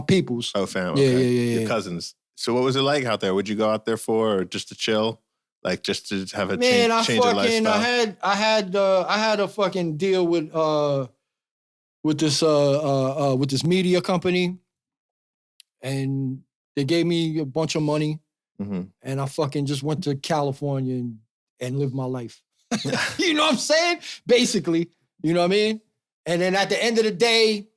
peoples. Oh, family. Yeah, Okay. yeah. Your cousins. So what was it like out there? Would you go out there for, or just to chill? Like just to have a Man, change of lifestyle? I had a fucking deal with this media company, and they gave me a bunch of money, Mm-hmm. and I fucking just went to California and lived my life. You know what I'm saying? Basically, you know what I mean? And then at the end of the day,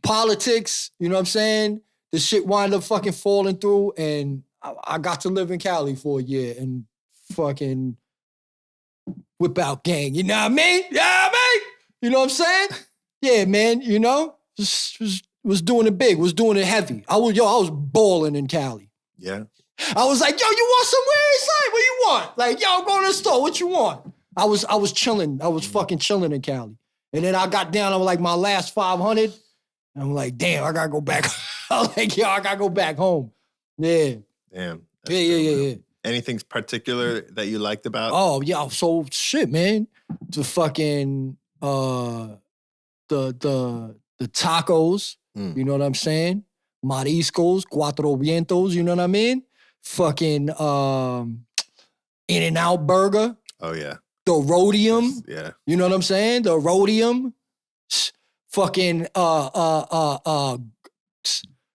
politics, you know what I'm saying? The shit wound up fucking falling through, and I got to live in Cali for a year and fucking whip out gang. You know what I mean? Yeah, I mean? You know what I'm saying? Yeah, man, you know? Was doing it big, was doing it heavy. I was balling in Cali. Yeah. I was like, yo, you want some weed? Son? What you want? Like, yo, I'm going to the store. What you want? I was chilling. I was fucking chilling in Cali. And then I got down on like my last 500. And I'm like, damn, I got to go back. I was like, yo, I got to go back home. Yeah. Damn. Yeah. Anything particular that you liked about? Oh, yeah. So shit, man. The fucking, the tacos. You know what I'm saying? Mariscos, cuatro vientos, you know what I mean? Fucking In-N-Out Burger. Oh, yeah. The Rhodium. Yeah. You know what I'm saying? The Rhodium. Fucking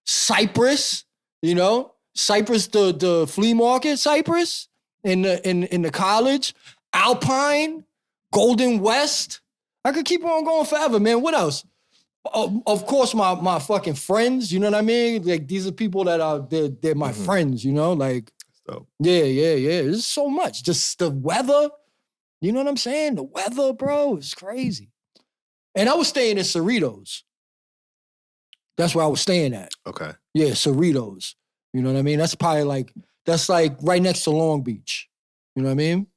Cypress, you know? Cypress, the flea market, Cypress in the college. Alpine, Golden West. I could keep on going forever, man. What else? Of course, my fucking friends, you know what I mean? Like, these are people that they're my friends, you know? Like, So. yeah. There's so much. Just the weather, you know what I'm saying? The weather, bro, is crazy. And I was staying in Cerritos. That's where I was staying at. Okay. Yeah, Cerritos. You know what I mean? That's like right next to Long Beach. You know what I mean?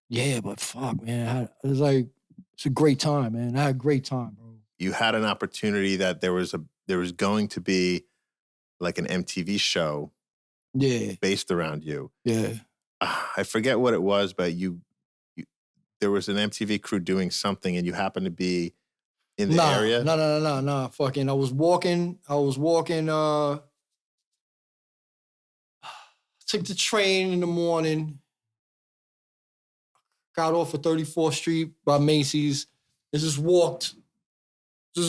Yeah, but fuck, man. It's a great time, man. I had a great time, bro. You had an opportunity that there was going to be like an MTV show, based around you. Yeah. I forget what it was, but there was an MTV crew doing something, and you happened to be in the area. No. Fucking, I was walking. Took the train in the morning. Got off at 34th Street by Macy's. And just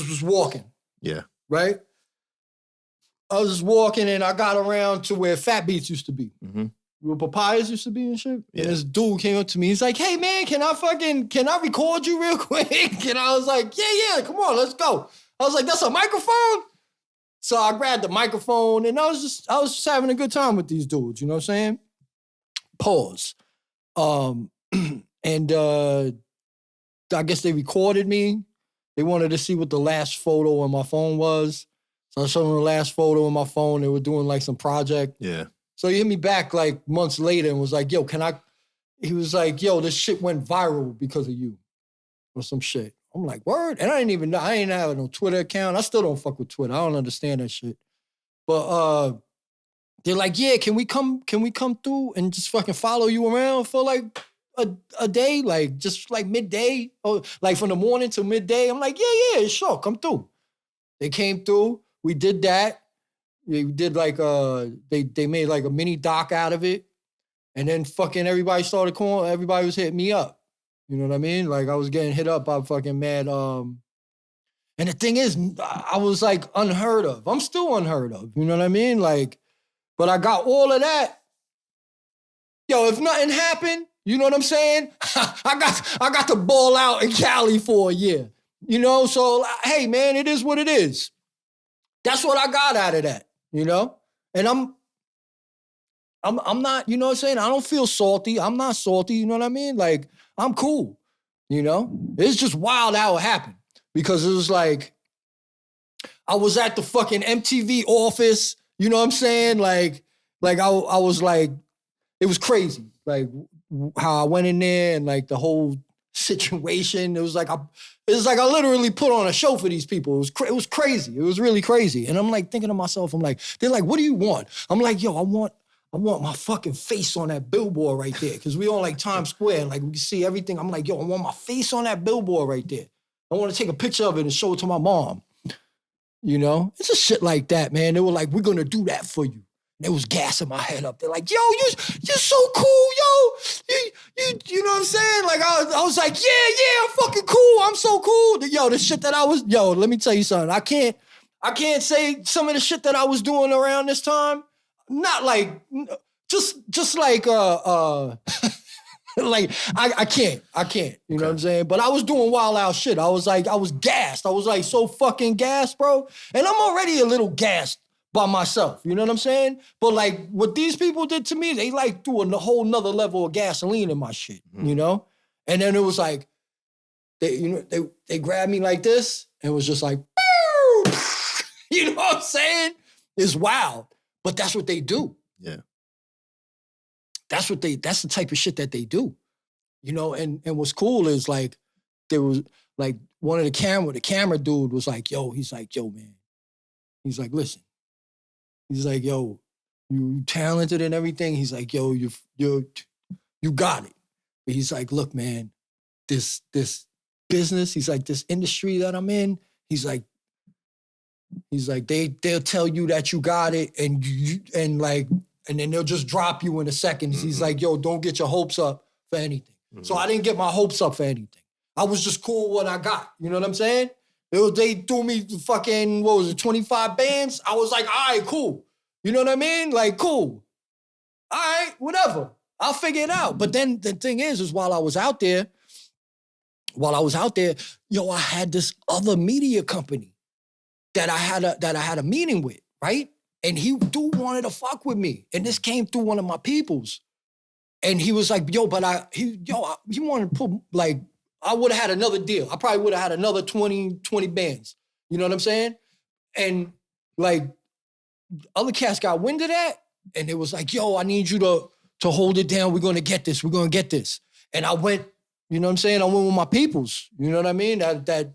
was walking. Yeah. Right? I was just walking and I got around to where Fat Beats used to be. Mm-hmm. Where Papayas used to be and shit. Yeah. And this dude came up to me. He's like, hey man, can I record you real quick? And I was like, yeah, come on, let's go. I was like, that's a microphone? So I grabbed the microphone and I was just having a good time with these dudes, you know what I'm saying? Pause. And I guess they recorded me. They wanted to see what the last photo on my phone was. So I showed them the last photo on my phone. They were doing like some project. Yeah. So he hit me back like months later and was like, yo, he was like, yo, this shit went viral because of you. Or some shit. I'm like, word? And I didn't even know. I ain't have no Twitter account. I still don't fuck with Twitter. I don't understand that shit. But they're like, yeah, can we come through and just fucking follow you around for like a day? Like just like midday? Or like from the morning to midday? I'm like, yeah, sure, come through. They came through. We did that. We did like they made like a mini doc out of it. And then fucking everybody started calling, everybody was hitting me up. You know what I mean? Like I was getting hit up by fucking mad. And the thing is, I was like unheard of. I'm still unheard of. You know what I mean? Like, but I got all of that. Yo, if nothing happened, you know what I'm saying? I got to ball out in Cali for a year. You know, so hey man, it is what it is. That's what I got out of that, you know? And I'm not, you know what I'm saying? I don't feel salty. I'm not salty, you know what I mean? Like, I'm cool, you know? It's just wild how it happened. Because it was like, I was at the fucking MTV office You know what I'm saying? Like I was like, it was crazy. Like how I went in there and like the whole situation. It was like I literally put on a show for these people. It was crazy. It was really crazy. And I'm like thinking to myself, I'm like, they're like, what do you want? I'm like, yo, I want my fucking face on that billboard right there. Cause we on like Times Square and like we can see everything. I'm like, yo, I want my face on that billboard right there. I want to take a picture of it and show it to my mom. You know? It's a shit like that, man. They were like, we're gonna do that for you. They was gassing my head up. They're like, yo, you're so cool, yo. You know what I'm saying? Like, I was like, yeah, I'm fucking cool. I'm so cool. Yo, the shit that let me tell you something. I can't say some of the shit that I was doing around this time. Not like, just like, like, I can't. You know what I'm saying? But I was doing wild out shit. I was gassed. I was like so fucking gassed, bro. And I'm already a little gassed by myself, you know what I'm saying? But like what these people did to me, they like threw a whole nother level of gasoline in my shit, you know? And then it was like, they grabbed me like this and it was just like, you know what I'm saying? It's wild, but that's what they do. Yeah. That's the type of shit that they do, you know? And what's cool is like, there was like one of the camera dude was like, he's like, yo, man. He's like, listen. He's like, yo, you talented and everything. He's like, yo, you got it. But he's like, look, man, this business, he's like, this industry that I'm in, he's like, they'll tell you that you got it and then they'll just drop you in a second. Mm-hmm. He's like, yo, don't get your hopes up for anything. Mm-hmm. So I didn't get my hopes up for anything. I was just cool with what I got. You know what I'm saying? They threw me fucking, 25 bands? I was like, all right, cool. You know what I mean? Like, cool. All right, whatever. I'll figure it out. But then the thing is while I was out there, I had this other media company that I had a meeting with, right? And dude wanted to fuck with me. And this came through one of my peoples. And he was like, he wanted to put, like, I would have had another deal. I probably would have had another 20 bands. You know what I'm saying? And like other cats got wind of that and it was like, yo, I need you to hold it down. We're going to get this. We're going to get this. And I went, you know what I'm saying? I went with my peoples. You know what I mean? That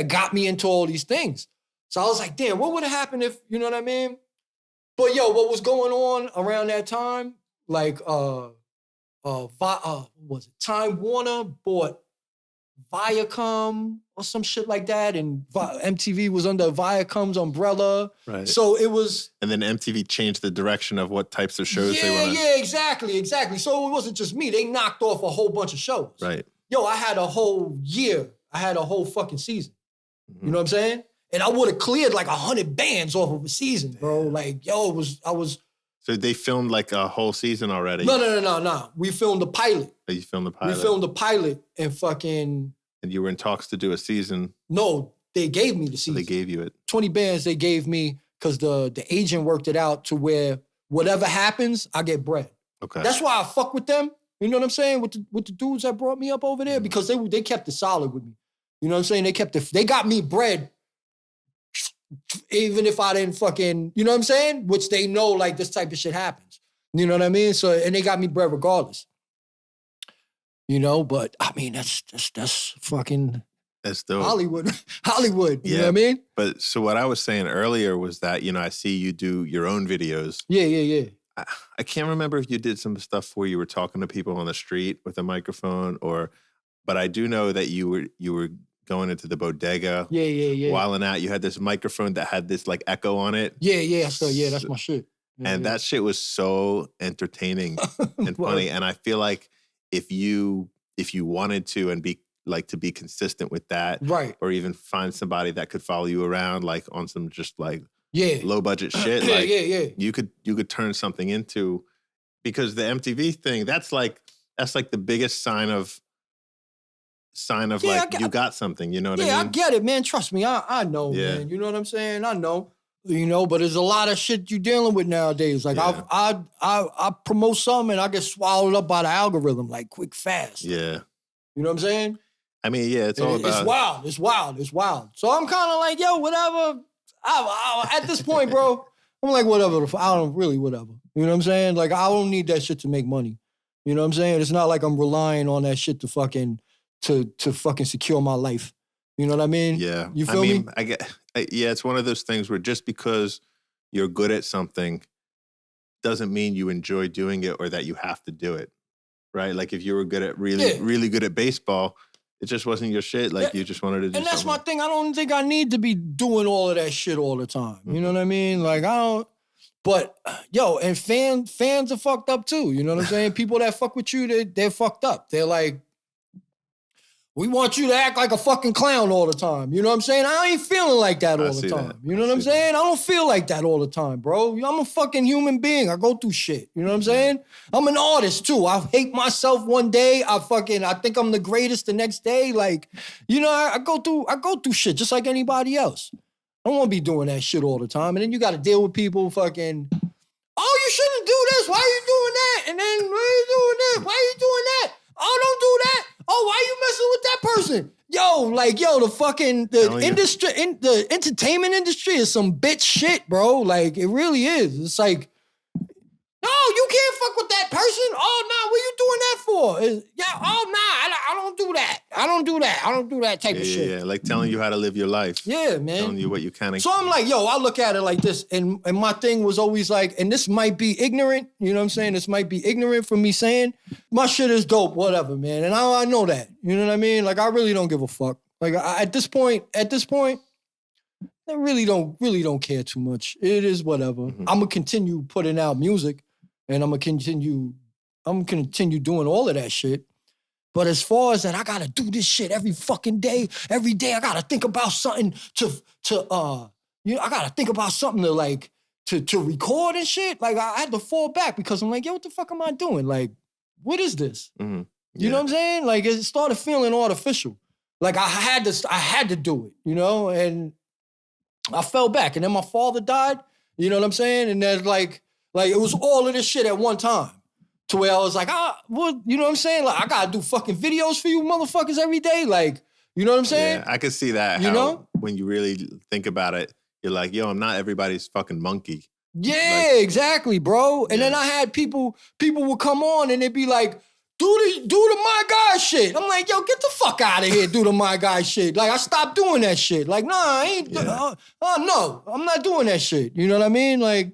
got me into all these things. So I was like, damn, what would have happened if, you know what I mean? But yo, what was going on around that time? Like, what was it? Time Warner bought Viacom or some shit like that, and MTV was under Viacom's umbrella. Right. So it was... And then MTV changed the direction of what types of shows they wanted. Yeah, exactly. So it wasn't just me. They knocked off a whole bunch of shows. Right. Yo, I had a whole year. I had a whole fucking season. Mm-hmm. You know what I'm saying? And I would have cleared like 100 bands off of a season, bro. Like, yo, I was... So they filmed like a whole season already? No. We filmed the pilot. Oh, you filmed the pilot? We filmed the pilot and fucking... And you were in talks to do a season? No, they gave me the season. So they gave you it? 20 bands they gave me because the agent worked it out to where whatever happens, I get bread. Okay. That's why I fuck with them. You know what I'm saying? With the dudes that brought me up over there, because they kept it solid with me. You know what I'm saying? They got me bread even if I didn't fucking, you know what I'm saying? Which they know like this type of shit happens. You know what I mean? So, and they got me bread regardless. You know, but I mean, that's fucking... That's dope. Hollywood, you know what I mean? But so what I was saying earlier was that, you know, I see you do your own videos. Yeah. I can't remember if you did some stuff where you were talking to people on the street with a microphone but I do know that you were going into the bodega. Yeah. Wilding out. You had this microphone that had this like echo on it. Yeah. So that's my shit. And that shit was so entertaining and funny. And I feel like if you wanted to and be consistent with that, right? Or even find somebody that could follow you around like on some just like low budget shit, you could turn something into, because the MTV thing, that's like the biggest sign of you got something, you know what I mean? Yeah, I get it, man. Trust me, I know, man. You know what I'm saying? I know. You know, but there's a lot of shit you're dealing with nowadays. Like I promote something and I get swallowed up by the algorithm, like quick, fast. Yeah. You know what I'm saying? I mean, yeah, it's all about... It's wild. So I'm kind of like, yo, whatever. At this point, bro, I'm like, whatever. I don't really, whatever. You know what I'm saying? Like, I don't need that shit to make money. You know what I'm saying? It's not like I'm relying on that shit to fucking secure my life. You know what I mean? Yeah. You feel me? Yeah, it's one of those things where just because you're good at something doesn't mean you enjoy doing it or that you have to do it. Right? Like if you were good at really good at baseball, it just wasn't your shit. Like you just wanted to do And that's something. my thing. I don't think I need to be doing all of that shit all the time. You know what I mean? Like I don't. But yo, and fans are fucked up too. You know what I'm saying? People that fuck with you, they're fucked up. They're like, we want you to act like a fucking clown all the time. You know what I'm saying? I ain't feeling like that all the time. You know what I'm saying? I don't feel like that all the time, bro. I'm a fucking human being. I go through shit. You know what I'm saying? I'm an artist too. I hate myself one day. I think I'm the greatest the next day. Like, you know, I go through shit just like anybody else. I don't want to be doing that shit all the time. And then you got to deal with people fucking, oh, you shouldn't do this. Why are you doing that? And then, why are you doing this? Why are you doing that? Oh, don't do that. Oh, why are you messing with that person? The industry, the entertainment industry is some bitch shit, bro. Like, it really is. It's like, no, you can't fuck with that person. Oh, nah, what you doing that for? I don't do that. I don't do that. I don't do that type of shit. Yeah, like telling you how to live your life. Yeah, man. Telling you what you can. So I'm like, yo, I look at it like this. And my thing was always like, and this might be ignorant. You know what I'm saying? This might be ignorant for me saying, my shit is dope, whatever, man. And I know that. You know what I mean? Like, I really don't give a fuck. Like, at this point, I really don't care too much. It is whatever. Mm-hmm. I'm going to continue putting out music. And I'm gonna continue doing all of that shit. But as far as that, I gotta do this shit every fucking day. Every day I gotta think about something I gotta think about something to record and shit. Like I had to fall back because I'm like, yo, what the fuck am I doing? Like, what is this? Mm-hmm. You know what I'm saying? Like it started feeling artificial. Like I had to do it, you know? And I fell back. And then my father died, you know what I'm saying? And then like it was all of this shit at one time to where I was like, you know what I'm saying? Like, I gotta do fucking videos for you motherfuckers every day. Like, you know what I'm saying? Yeah, I could see that. You know? When you really think about it, you're like, yo, I'm not everybody's fucking monkey. Yeah, like, exactly, bro. And then I had people would come on and they'd be like, do the my guy shit. I'm like, yo, get the fuck out of here, do the my guy shit. Like, I stopped doing that shit. Like, nah, I ain't, no, I'm not doing that shit. You know what I mean? Like,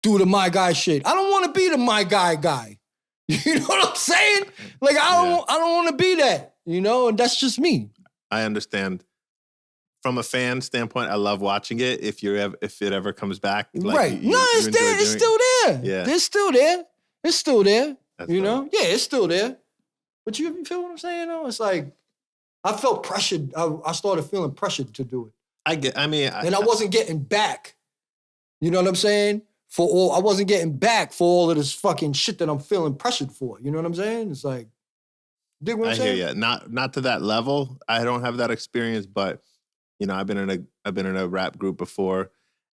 do the my guy shit. I don't want to be the my guy. You know what I'm saying? Like I don't want to be that, you know, and that's just me. I understand. From a fan standpoint, I love watching it. If it ever comes back, like, right? It's there. It's still there. Yeah, it's still there. It's still there. That's you know? Yeah, it's still there. But you feel what I'm saying? Though it's like I felt pressured. I started feeling pressured to do it. I wasn't getting back. You know what I'm saying? I wasn't getting back for all of this fucking shit that I'm feeling pressured for. You know what I'm saying? It's like, dig what I'm saying? I hear you. Not to that level. I don't have that experience, but you know, I've been in a rap group before,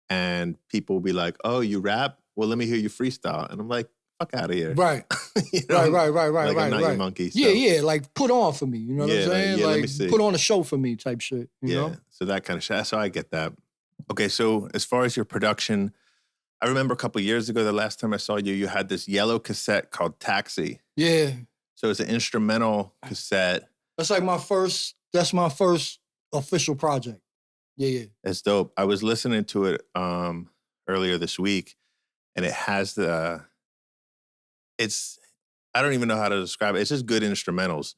and people will be like, "Oh, you rap? Well, let me hear you freestyle." And I'm like, "Fuck out of here!" Right, you know? right. Like, I'm not your monkey. So. Yeah. Like, put on for me. You know what I'm saying? Let like me see. Put on a show for me, type shit. You know? So that kind of shit. So I get that. Okay, so as far as your production. I remember a couple of years ago, the last time I saw you, you had this yellow cassette called Taxi. Yeah. So it's an instrumental cassette. That's my first official project. Yeah. It's dope. I was listening to it earlier this week, and it has I don't even know how to describe it. It's just good instrumentals.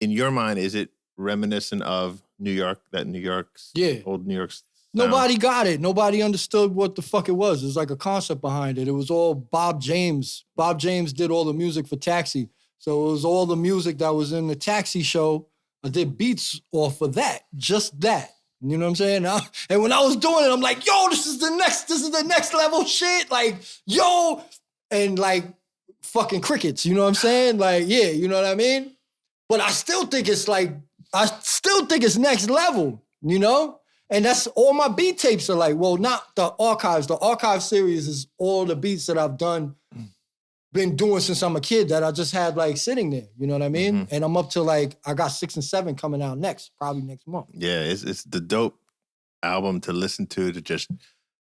In your mind, is it reminiscent of New York, old New York Nobody got it. Nobody understood what the fuck it was. There's like a concept behind it. It was all Bob James. Bob James did all the music for Taxi. So it was all the music that was in the Taxi show. I did beats off of that. Just that. You know what I'm saying? And when I was doing it, I'm like, yo, this is the next level shit. Like, yo, and like fucking crickets. You know what I'm saying? Like, yeah, you know what I mean? But I still think it's next level, you know? And that's all my beat tapes are like, well, not the archives. The archive series is all the beats that I've been doing since I'm a kid that I just had like sitting there. You know what I mean? Mm-hmm. And I'm up to like, I got 6 and 7 coming out probably next month. Yeah, it's the dope album to listen to just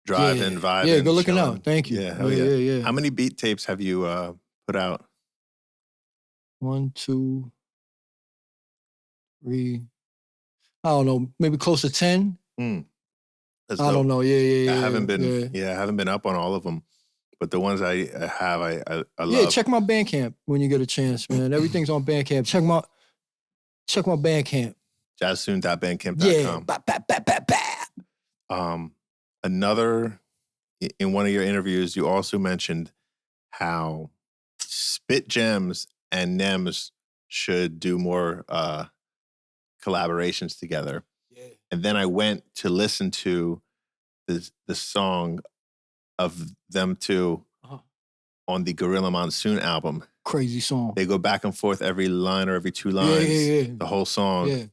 driving, vibing. Yeah, good looking chilling. out. Thank you. Yeah, hell yeah. How many beat tapes have you put out? 1, 2, 3. I don't know, maybe close to 10. I don't know. Yeah. I haven't been up on all of them, but the ones I have, I love. Yeah, check my Bandcamp when you get a chance, man. Everything's on Bandcamp. Check my Bandcamp. Jazzsoon.bandcamp.com. Yeah. Another, in one of your interviews, you also mentioned how Spit Gems and Nems should do more collaborations together. Yeah. And then I went to listen to the song of them two on the Gorilla Monsoon album. Crazy song. They go back and forth every line or every two lines, the whole song. Yeah.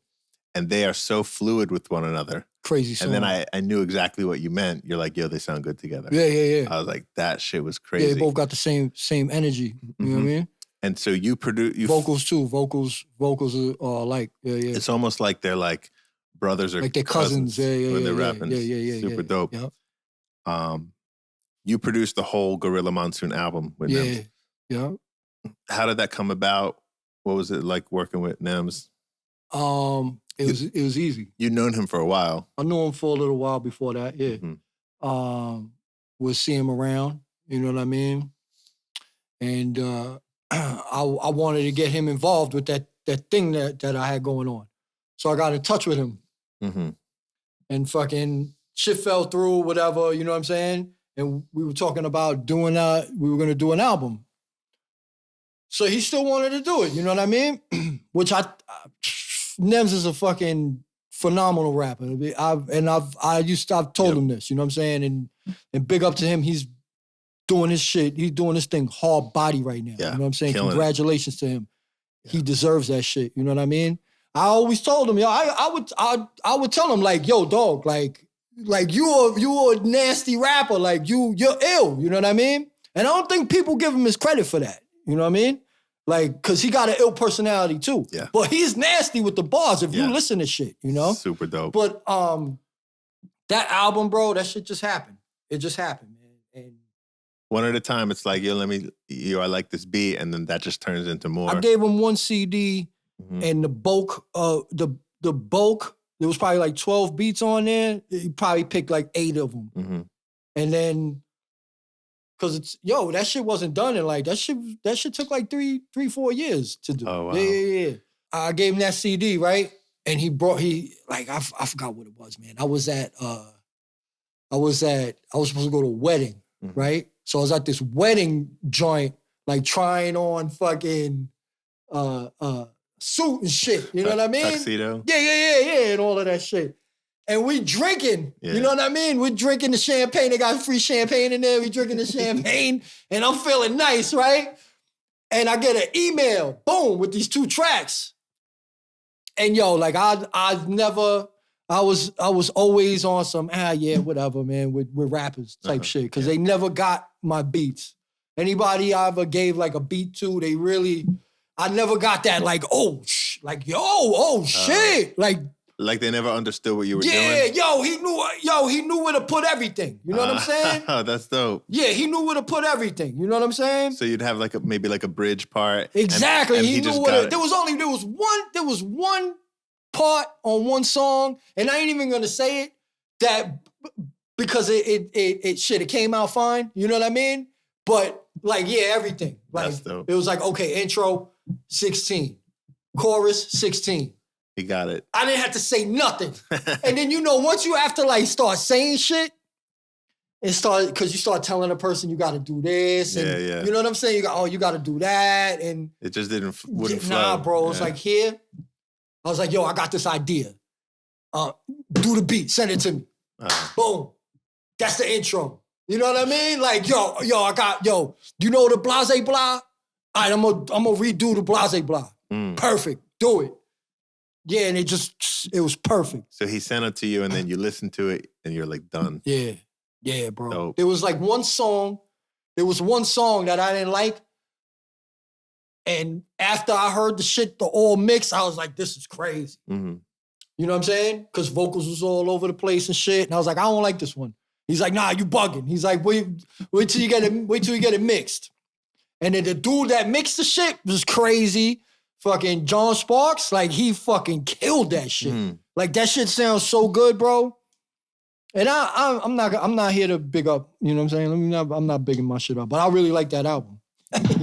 And they are so fluid with one another. Crazy song. And then I knew exactly what you meant. You're like, yo, they sound good together. Yeah. I was like, that shit was crazy. Yeah, they both got the same energy. You know what I mean? And so you produce... Vocals too. Vocals are like, yeah. It's almost like they're like brothers or like they're cousins. when they're rapping. Yeah. Super dope. Yep. You produced the whole Gorilla Monsoon album with Nems. Yeah. How did that come about? What was it like working with Nems? It was easy. You'd known him for a while. I knew him for a little while before that, yeah. Would see him around, you know what I mean? And I wanted to get him involved with that thing that I had going on. So I got in touch with him. And fucking shit fell through, whatever, you know what I'm saying? And we were talking about we were gonna do an album. So he still wanted to do it, you know what I mean? Which Nems is a fucking phenomenal rapper. I've told him this, you know what I'm saying? And big up to him, he's doing his shit. He's doing this thing hard body right now. Yeah, you know what I'm saying? Congratulations to him. Yeah. He deserves that shit, you know what I mean? I always told him, yo, I would tell him like, yo, dog, like you a nasty rapper, like you're ill, you know what I mean? And I don't think people give him his credit for that, you know what I mean? Like, cause he got an ill personality too. Yeah. But he's nasty with the bars if you listen to shit, you know? Super dope. But that album, bro, that shit just happened. It just happened, man. And one at a time, it's like, yo, I like this beat, and then that just turns into more. I gave him one CD and the bulk, there was probably like 12 beats on there. He probably picked like 8 of them. And then, cause that shit wasn't done in like, that shit took like 4 years to do. Oh, wow. Yeah. I gave him that CD, right? And I forgot what it was, man. I was supposed to go to a wedding, right? So I was at this wedding joint, like trying on fucking suit and shit. You know what I mean? Tuxedo. Yeah, and all of that shit. And we drinking, you know what I mean? We're drinking the champagne. They got free champagne in there. We drinking the champagne, and I'm feeling nice, right? And I get an email, boom, with these 2 tracks. And yo, like I was always on some, whatever, man, with rappers type shit, because they never got my beats. Anybody I ever gave like a beat to, I never got that like, shit. Like they never understood what you were doing? Yeah, he knew where to put everything. You know what I'm saying? Oh, that's dope. Yeah, he knew where to put everything. You know what I'm saying? So you'd have like maybe a bridge part. Exactly. And he knew what there was one part on one song, and I ain't even gonna say it because it came out fine. You know what I mean? But like, everything. Like, that's dope. It was like, okay, intro 16, chorus 16. He got it. I didn't have to say nothing. And then, once you have to like start saying shit because you start telling a person you got to do this. And, you know what I'm saying? You got to do that. And it just wouldn't flow. Nah, bro. It's like here. I was like, yo, I got this idea. Do the beat. Send it to me. Boom. That's the intro. You know what I mean? Like, yo, you know the blase blah? All right, I'm gonna redo the blase blah. Perfect. Do it. Yeah, and it was perfect. So he sent it to you, and then you listened to it, and you're like, done. Yeah, bro. Dope. There was one song that I didn't like, and after I heard the all mix, I was like, this is crazy. You know what I'm saying? Because vocals was all over the place and shit, and I was like, I don't like this one. He's like, nah, you bugging. He's like, wait till you get it mixed. And then the dude that mixed the shit was crazy. Fucking John Sparks, like he fucking killed that shit. Like that shit sounds so good, bro. And I'm not here to big up, you know what I'm saying? I'm not bigging my shit up, but I really like that album.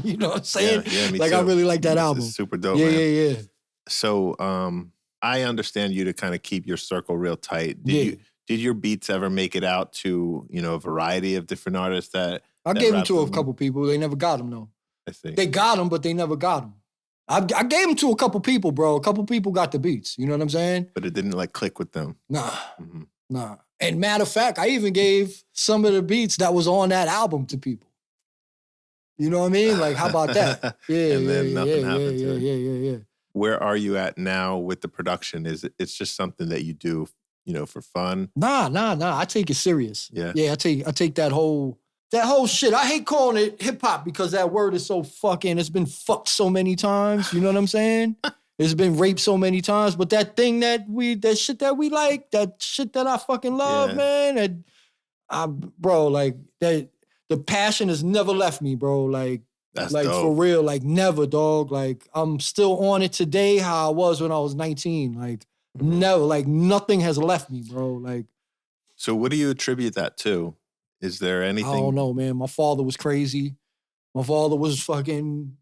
You know what I'm saying? Yeah, me like too. I really like that album. It's super dope, man. Yeah. So I understand you to kind of keep your circle real tight. Did your beats ever make it out to, a variety of different artists that I gave them to a couple people. They never got them though. I see. They got them, but they never got them. I gave them to a couple people, bro. A couple people got the beats. You know what I'm saying? But it didn't like click with them. Nah. And matter of fact, I even gave some of the beats that was on that album to people. You know what I mean? Like, how about that? Yeah, and then nothing happened to it. Yeah. Where are you at now with the production? It's just something that you do, for fun? Nah. I take it serious. Yeah. Yeah, I take that whole shit. I hate calling it hip hop because that word is so fucking, it's been fucked so many times. You know what I'm saying? It's been raped so many times, but that thing that shit that we like, that shit that I fucking love, man, bro, like that, the passion has never left me, bro. Like, that's like dope. For real, like never, dog. Like I'm still on it today, how I was when I was 19. Like never, like nothing has left me, bro. Like. So what do you attribute that to? Is there anything? I don't know, man. My father was crazy. My father was fucking.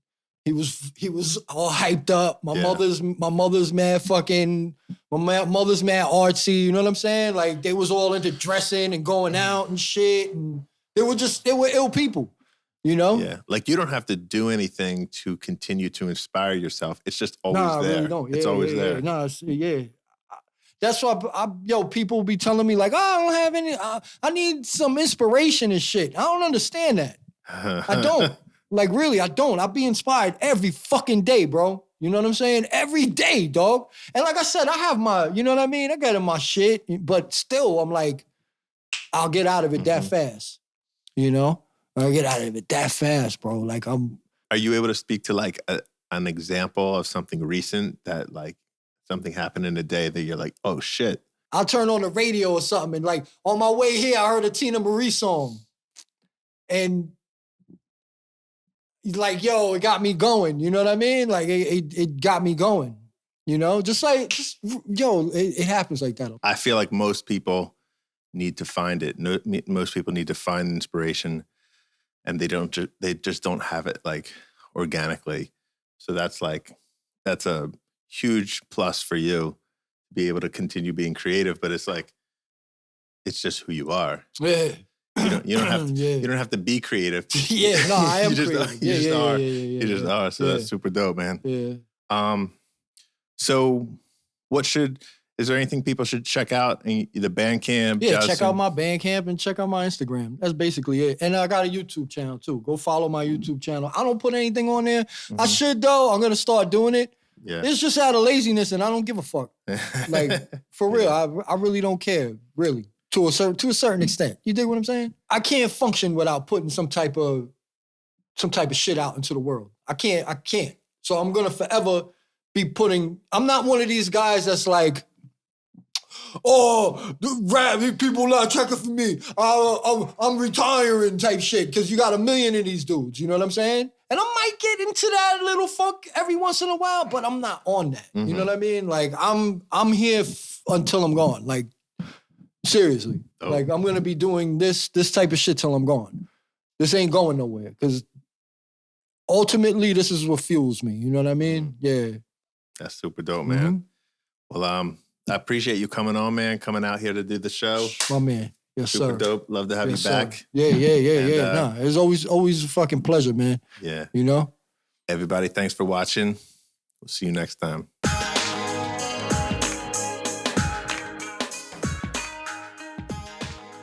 He was all hyped up. My mother's mad fucking. My mother's mad artsy. You know what I'm saying? Like they was all into dressing and going out and shit. And they were ill people. You know? Yeah. Like you don't have to do anything to continue to inspire yourself. It's just always there. I really don't. It's always there. Yeah. That's why people be telling me like, oh, I don't have any. I need some inspiration and shit. I don't understand that. I don't. Like, really, I don't. I be inspired every fucking day, bro. You know what I'm saying? Every day, dog. And like I said, I have my, you know what I mean? I got my shit, but still, I'm like, I'll get out of it that fast. You know? I'll get out of it that fast, bro. Like, Are you able to speak to like an example of something recent that like something happened in a day that you're like, oh shit? I'll turn on the radio or something and like, on my way here, I heard a Tina Marie song. And like, yo, it got me going. You know what I mean? Like, it got me going. You know? It happens like that. I feel like most people need to find it. Most people need to find inspiration, and they just don't have it like organically. So that's a huge plus for you to be able to continue being creative. But it's like, it's just who you are. Yeah. You don't have to be creative. Yeah, no, I am creative. You just are. So that's super dope, man. Yeah. So is there anything people should check out? The Bandcamp? Yeah, check out my Bandcamp and check out my Instagram. That's basically it. And I got a YouTube channel too. Go follow my YouTube channel. I don't put anything on there. I should though. I'm gonna start doing it. Yeah. It's just out of laziness and I don't give a fuck. Like, for real, I really don't care, really. To a certain extent. You dig what I'm saying? I can't function without putting some type of shit out into the world. I can't. So I'm gonna forever be I'm not one of these guys that's like, oh, people not checking for me. I'm retiring type shit. Cause you got a million of these dudes. You know what I'm saying? And I might get into that little funk every once in a while, but I'm not on that. You know what I mean? Like I'm here until I'm gone. Like, seriously. Oh. Like, I'm going to be doing this type of shit till I'm gone. This ain't going nowhere. Because ultimately, this is what fuels me. You know what I mean? Yeah. That's super dope, man. Well, I appreciate you coming on, man, coming out here to do the show. My man. Yes, super sir. Dope. Love to have you back. Sir. Yeah. Nah, it's always a fucking pleasure, man. Yeah. You know? Everybody, thanks for watching. We'll see you next time.